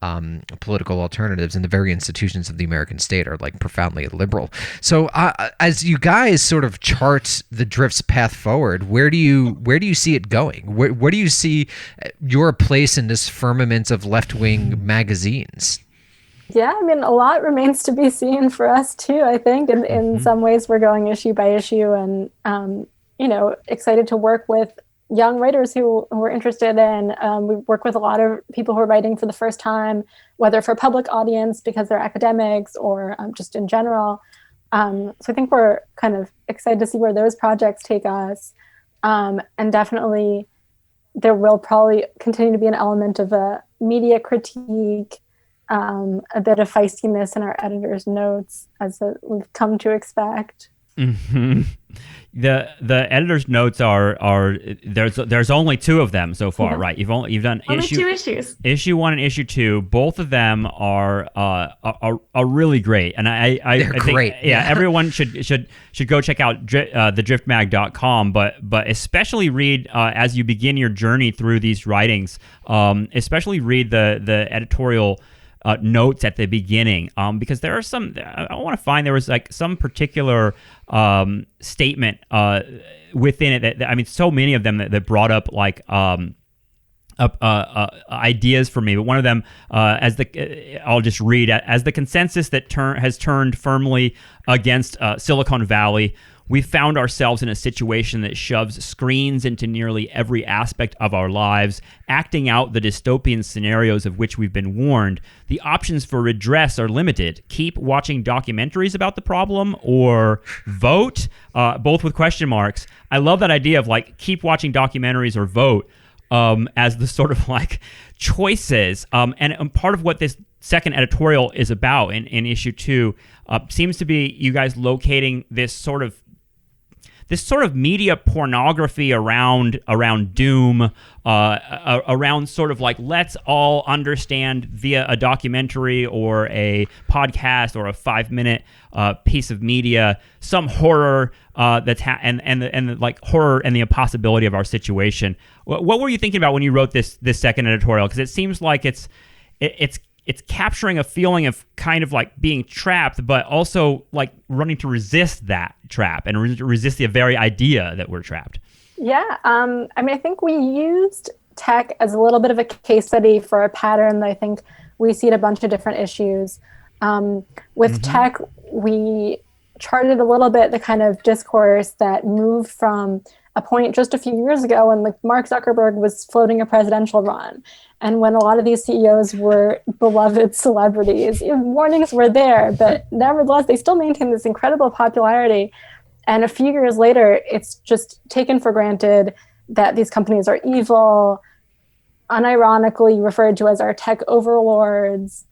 alternatives, and the very institutions of the American state are like profoundly liberal. So as you guys sort of chart the Drift's path forward, where do you see it going? Where do you see your place in this firmament of left-wing magazines? Yeah, I mean, a lot remains to be seen for us too, I think. In some ways, we're going issue by issue, and excited to work with young writers who are interested in. We work with a lot of people who are writing for the first time, whether for public audience because they're academics or just in general. So I think we're kind of excited to see where those projects take us. And definitely there will probably continue to be an element of a media critique, a bit of feistiness in our editor's notes, as we've come to expect. Mm-hmm. The editor's notes are there's only 2 of them so far, right? You've done only 2 issues. Issue 1 and issue 2. Both of them are really great, and I think, great. Yeah, everyone should go check out thedriftmag.com, but especially read as you begin your journey through these writings. Especially read the editorial notes at the beginning, because there are some. I want to find there was like some particular statement within it that I mean, so many of them that brought up like ideas for me. But one of them, I'll just read, as the consensus that has turned firmly against Silicon Valley. We found ourselves in a situation that shoves screens into nearly every aspect of our lives, acting out the dystopian scenarios of which we've been warned. The options for redress are limited. Keep watching documentaries about the problem or vote, both with question marks. I love that idea of like keep watching documentaries or vote as the sort of like choices. And part of what this second editorial is about in issue 2 seems to be you guys locating this sort of media pornography around doom, around sort of like let's all understand via a documentary or a podcast or a 5-minute piece of media some horror that's and like horror and the impossibility of our situation. What were you thinking about when you wrote this second editorial? Because it seems like it's capturing a feeling of kind of like being trapped, but also like running to resist that trap and resist the very idea that we're trapped. Yeah. I mean, I think we used tech as a little bit of a case study for a pattern that I think we see in a bunch of different issues. With tech, we charted a little bit the kind of discourse that moved from a point just a few years ago when like Mark Zuckerberg was floating a presidential run. And when a lot of these CEOs were beloved celebrities, warnings were there, but nevertheless, they still maintain this incredible popularity. And a few years later, it's just taken for granted that these companies are evil, unironically referred to as our tech overlords.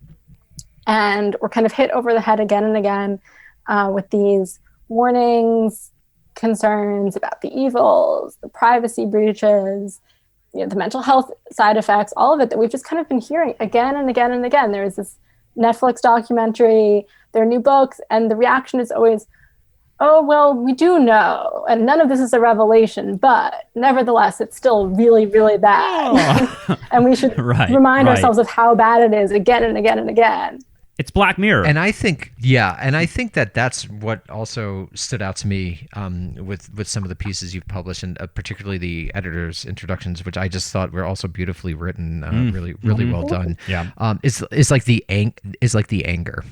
And we're kind of hit over the head again and again with these warnings, concerns about the evils, the privacy breaches, the mental health side effects, all of it that we've just kind of been hearing again and again and again. There's this Netflix documentary, there are new books, and the reaction is always, oh, well, we do know, and none of this is a revelation, but nevertheless, it's still really, really bad. Oh. And we should remind ourselves of how bad it is again and again and again. It's Black Mirror. And I think, that that's what also stood out to me with some of the pieces you've published, and particularly the editor's introductions, which I just thought were also beautifully written, really well done. Yeah. It's like the anger.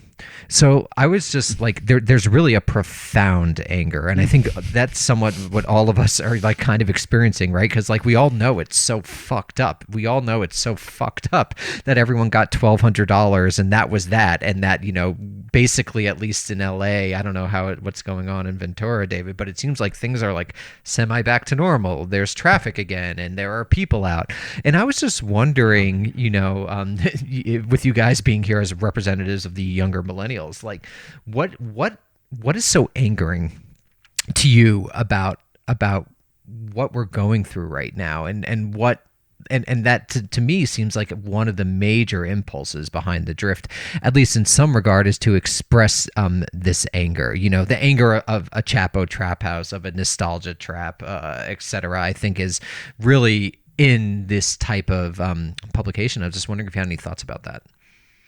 So I was just like, there's really a profound anger. And I think that's somewhat what all of us are like kind of experiencing, right? Because like we all know it's so fucked up. We all know it's so fucked up that everyone got $1,200 and that was that. And that, you know, basically, at least in LA, I don't know what's going on in Ventura, David, but it seems like things are like semi back to normal. There's traffic again and there are people out. And I was just wondering, you know, with you guys being here as representatives of the younger millennials, like what is so angering to you about what we're going through right now, and that to me seems like one of the major impulses behind the drift, at least in some regard, is to express this anger. You know, the anger of a Chapo trap house, of a nostalgia trap, etc. I think is really in this type of publication. I was just wondering if you had any thoughts about that.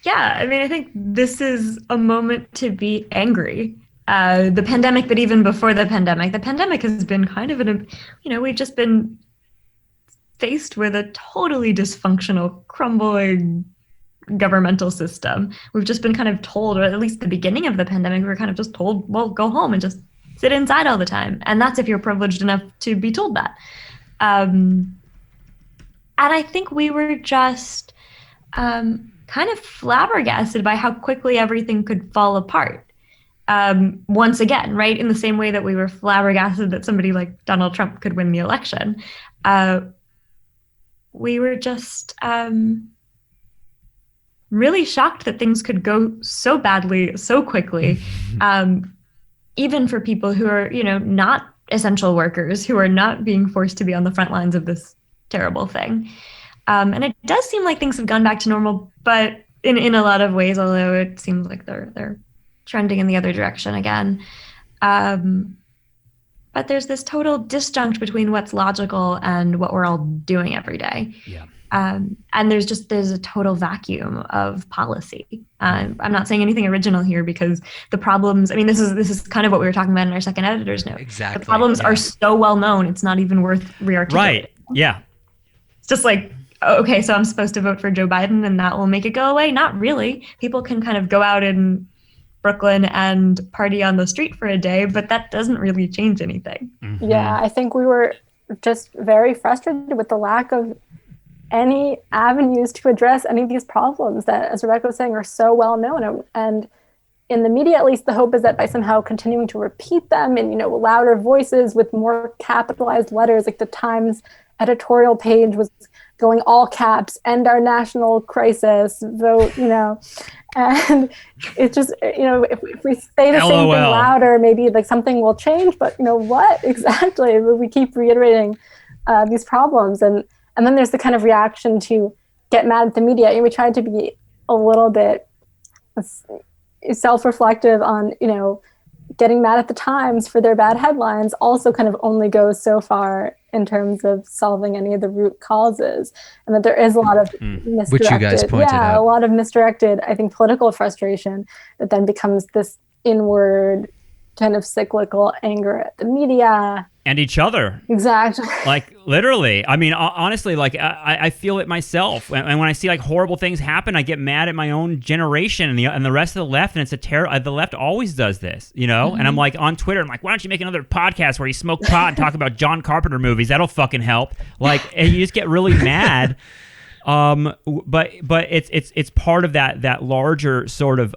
Yeah, I mean, I think this is a moment to be angry. The pandemic, but even before the pandemic has been kind of we've just been faced with a totally dysfunctional, crumbling governmental system. We've just been kind of told, or at least the beginning of the pandemic, we were kind of just told, well, go home and just sit inside all the time. And that's if you're privileged enough to be told that. And I think we were just kind of flabbergasted by how quickly everything could fall apart. Once again, right? In the same way that we were flabbergasted that somebody like Donald Trump could win the election. We were just really shocked that things could go so badly, so quickly, even for people who are, you know, not essential workers, who are not being forced to be on the front lines of this terrible thing. And it does seem like things have gone back to normal, but in a lot of ways, although it seems like they're trending in the other direction again. But there's this total disjunct between what's logical and what we're all doing every day. Yeah. And there's a total vacuum of policy. I'm not saying anything original here because the problems, I mean, this is kind of what we were talking about in our second editor's note. Exactly. The problems are so well known, it's not even worth re-articulating. Right. Yeah. It's just like, okay, so I'm supposed to vote for Joe Biden and that will make it go away? Not really. People can kind of go out in Brooklyn and party on the street for a day, but that doesn't really change anything. Mm-hmm. Yeah, I think we were just very frustrated with the lack of any avenues to address any of these problems that, as Rebecca was saying, are so well known. And in the media, at least, the hope is that by somehow continuing to repeat them in, you know, louder voices with more capitalized letters, like the Times editorial page was going all caps, end our national crisis, vote, you know. And it's just, you know, if we say the same thing louder, maybe like something will change, but you know what exactly? We keep reiterating these problems. And then there's the kind of reaction to get mad at the media. And we tried to be a little bit self-reflective on, you know, getting mad at the Times for their bad headlines also kind of only goes so far in terms of solving any of the root causes, and that there is a lot of misdirected, which you guys pointed out. A lot of misdirected, I think, political frustration that then becomes this inward kind of cyclical anger at the media and each other. Exactly. Like literally. I mean, honestly, like I feel it myself. And when I see like horrible things happen, I get mad at my own generation and the rest of the left. And it's the left always does this, you know? Mm-hmm. And I'm like on Twitter, I'm like, why don't you make another podcast where you smoke pot and talk about John Carpenter movies? That'll fucking help. Like, and you just get really mad. But it's part of that larger sort of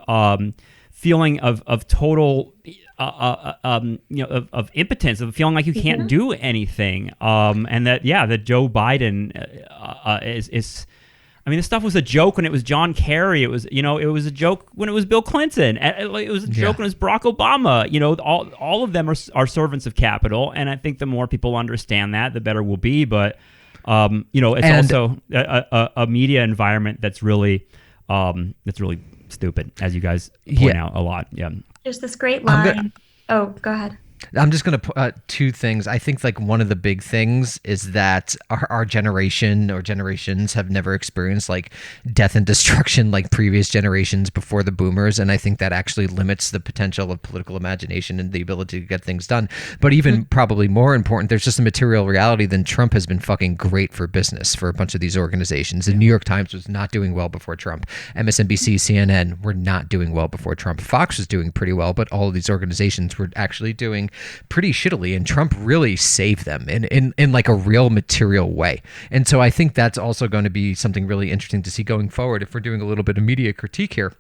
feeling of total of impotence, of feeling like you can't do anything, and that Joe Biden is I mean, this stuff was a joke when it was John Kerry. It was a joke when it was Bill Clinton. It was a joke when it was Barack Obama. You know, all of them are servants of capital, and I think the more people understand that, the better we'll be. But it's also a media environment that's really stupid, as you guys point out a lot. Yeah. There's this great line. Go ahead. I'm just going to put two things. I think like one of the big things is that our generation or generations have never experienced like death and destruction like previous generations before the boomers. And I think that actually limits the potential of political imagination and the ability to get things done. But even probably more important, there's just a material reality than Trump has been fucking great for business for a bunch of these organizations. The New York Times was not doing well before Trump. MSNBC, CNN were not doing well before Trump. Fox was doing pretty well, but all of these organizations were actually doing pretty shittily, and Trump really saved them in like a real material way. And so I think that's also going to be something really interesting to see going forward if we're doing a little bit of media critique here.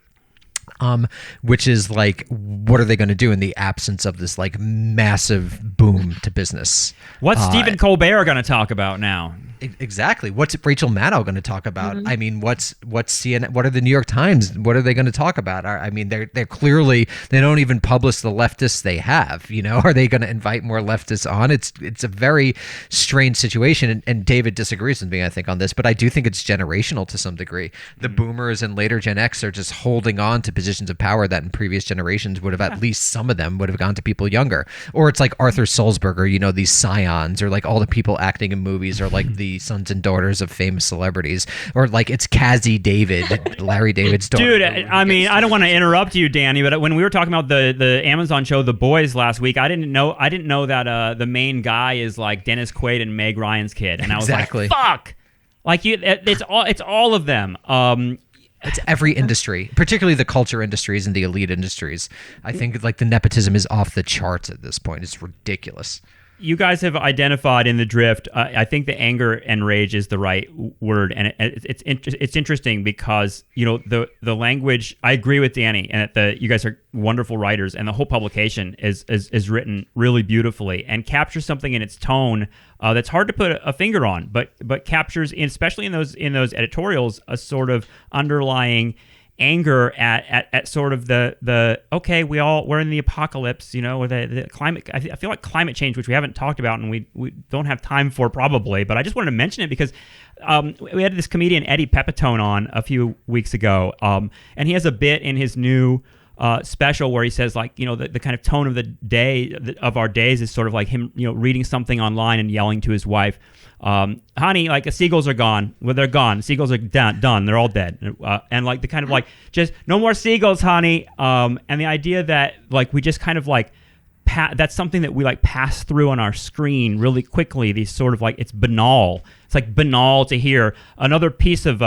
Which is like, what are they going to do in the absence of this like massive boom to business? What's Stephen Colbert going to talk about now? Exactly. What's Rachel Maddow going to talk about? I mean, what's CNN? What are the New York Times? What are they going to talk about? I mean, they're clearly, they don't even publish the leftists they have. You know, are they going to invite more leftists on? It's a very strange situation. And David disagrees with me, I think, on this, but I do think it's generational to some degree. The boomers and later Gen X are just holding on to positions of power that in previous generations would have, at least some of them would have gone to people younger. Or it's like Arthur Sulzberger, you know, these scions, or like all the people acting in movies, or like the sons and daughters of famous celebrities, or like it's Cassie David, Larry David's daughter. Dude, I mean, I don't want to interrupt you, Danny, but when we were talking about the Amazon show The Boys last week, I didn't know that the main guy is like Dennis Quaid and Meg Ryan's kid, and I was like, fuck, like it's all of them. It's every industry, particularly the culture industries and the elite industries. I think like the nepotism is off the charts at this point. It's ridiculous. You guys have identified in the drift. I think the anger and rage is the right word, and it's interesting because you know the language. I agree with Danny, and you guys are wonderful writers, and the whole publication is written really beautifully and captures something in its tone that's hard to put a finger on, but captures, especially in those editorials, a sort of underlying anger at sort of the okay, we're in the apocalypse, you know, or the climate. I feel like climate change, which we haven't talked about and we don't have time for probably, but I just wanted to mention it because we had this comedian Eddie Pepitone on a few weeks ago, and he has a bit in his new special where he says, like, you know, the kind of tone of the day of our days is sort of like him, you know, reading something online and yelling to his wife, honey, like the seagulls are gone. Well, they're gone. Seagulls are done. They're all dead. And like the kind of like, just no more seagulls, honey. And the idea that like we just kind of like, that's something that we like pass through on our screen really quickly. These sort of like, it's banal. It's like banal to hear another piece of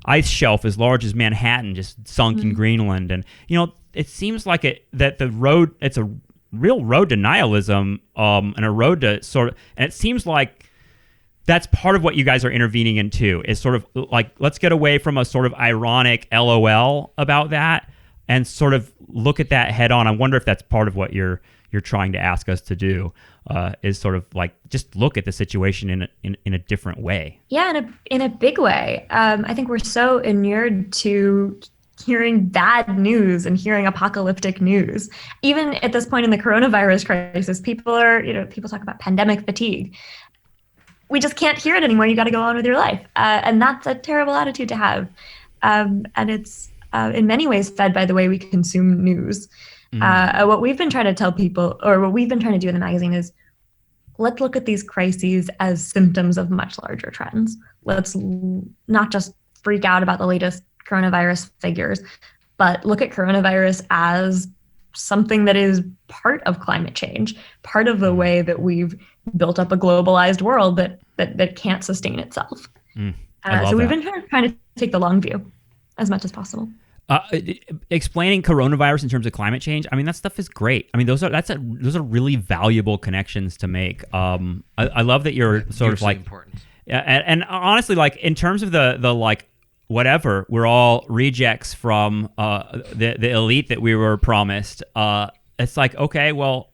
ice shelf as large as Manhattan just sunk in Greenland. And, you know, it seems like it's a real road to nihilism, and a road to sort of, and it seems like that's part of what you guys are intervening in too, is sort of like, let's get away from a sort of ironic LOL about that and sort of look at that head on. I wonder if that's part of what you're trying to ask us to do, is sort of like just look at the situation in a different way. Yeah, in a big way. I think we're so inured to hearing bad news and hearing apocalyptic news. Even at this point in the coronavirus crisis, people talk about pandemic fatigue. We just can't hear it anymore. You got to go on with your life. And that's a terrible attitude to have. And it's in many ways fed by the way we consume news. What we've been trying to tell people, or what we've been trying to do in the magazine, is let's look at these crises as symptoms of much larger trends. Let's not just freak out about the latest coronavirus figures, but look at coronavirus as something that is part of climate change, part of the way that we've built up a globalized world that can't sustain itself. So we've been trying to take the long view as much as possible. Explaining coronavirus in terms of climate change, I mean, that stuff is great. I mean, those are really valuable connections to make. I love that you're sort of like important. Yeah, and honestly, like in terms of the like whatever, we're all rejects from the elite that we were promised. It's like, okay, well,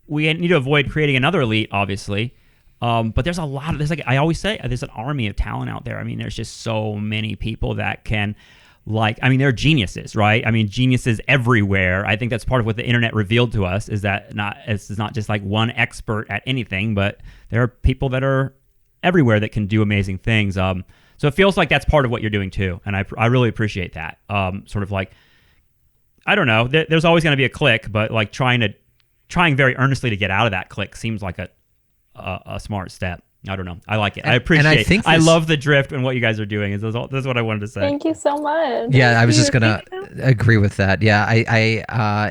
we need to avoid creating another elite, obviously. But there's like I always say, there's an army of talent out there. I mean, there's just so many people that can, like, I mean, they're geniuses, right? I mean, geniuses everywhere. I think that's part of what the internet revealed to us, is that it's not just like one expert at anything, but there are people that are everywhere that can do amazing things. So it feels like that's part of what you're doing too, and I really appreciate that. Sort of like, I don't know, there's always going to be a clique, but like trying to trying very earnestly to get out of that clique seems like a smart step. I don't know. I like it. I appreciate it. I love the drift and what you guys are doing. That's what I wanted to say. Thank you so much. Yeah, I was just gonna agree with that. Yeah, I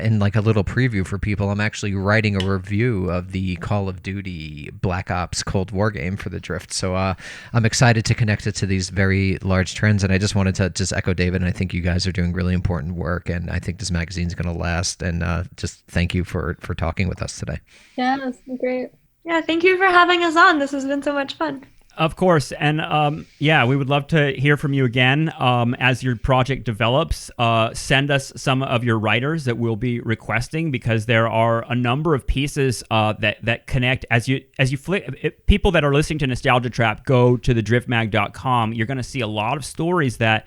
in like a little preview for people, I'm actually writing a review of the Call of Duty Black Ops Cold War game for the drift. So I'm excited to connect it to these very large trends, and I just wanted to just echo David. And I think you guys are doing really important work, and I think this magazine's going to last. And just thank you for talking with us today. Yeah, it's been great. Yeah, thank you for having us on. This has been so much fun. Of course. And we would love to hear from you again as your project develops. Send us some of your writers that we'll be requesting, because there are a number of pieces that connect. As you flick, people that are listening to Nostalgia Trap, go to thedriftmag.com. You're going to see a lot of stories and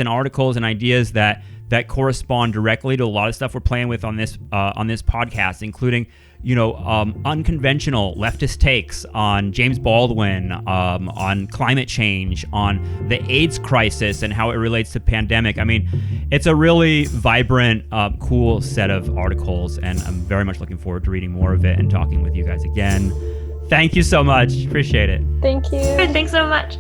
articles and ideas that correspond directly to a lot of stuff we're playing with on this podcast, including unconventional leftist takes on James Baldwin, on climate change, on the AIDS crisis and how it relates to pandemic. I mean, it's a really vibrant, cool set of articles, and I'm very much looking forward to reading more of it and talking with you guys again. Thank you so much. Appreciate it. Thank you. Thanks so much.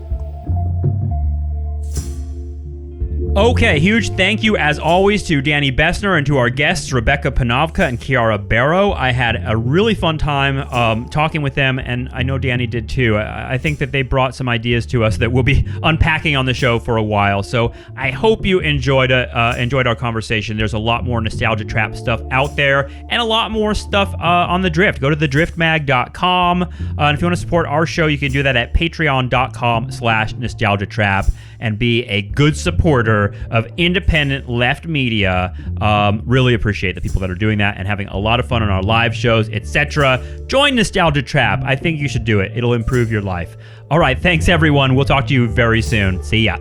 Okay, huge thank you as always to Danny Bessner and to our guests Rebecca Panovka and Kiara Barrow. I had a really fun time talking with them, and I know Danny did too. I think that they brought some ideas to us that we'll be unpacking on the show for a while. So I hope you enjoyed our conversation. There's a lot more Nostalgia Trap stuff out there, and a lot more stuff on the Drift. Go to thedriftmag.com, and if you want to support our show, you can do that at patreon.com/nostalgiatrap and be a good supporter of independent left media. Really appreciate the people that are doing that and having a lot of fun on our live shows, etc. Join Nostalgia Trap. I think you should do it. It'll improve your life. All right, thanks everyone. We'll talk to you very soon. See ya.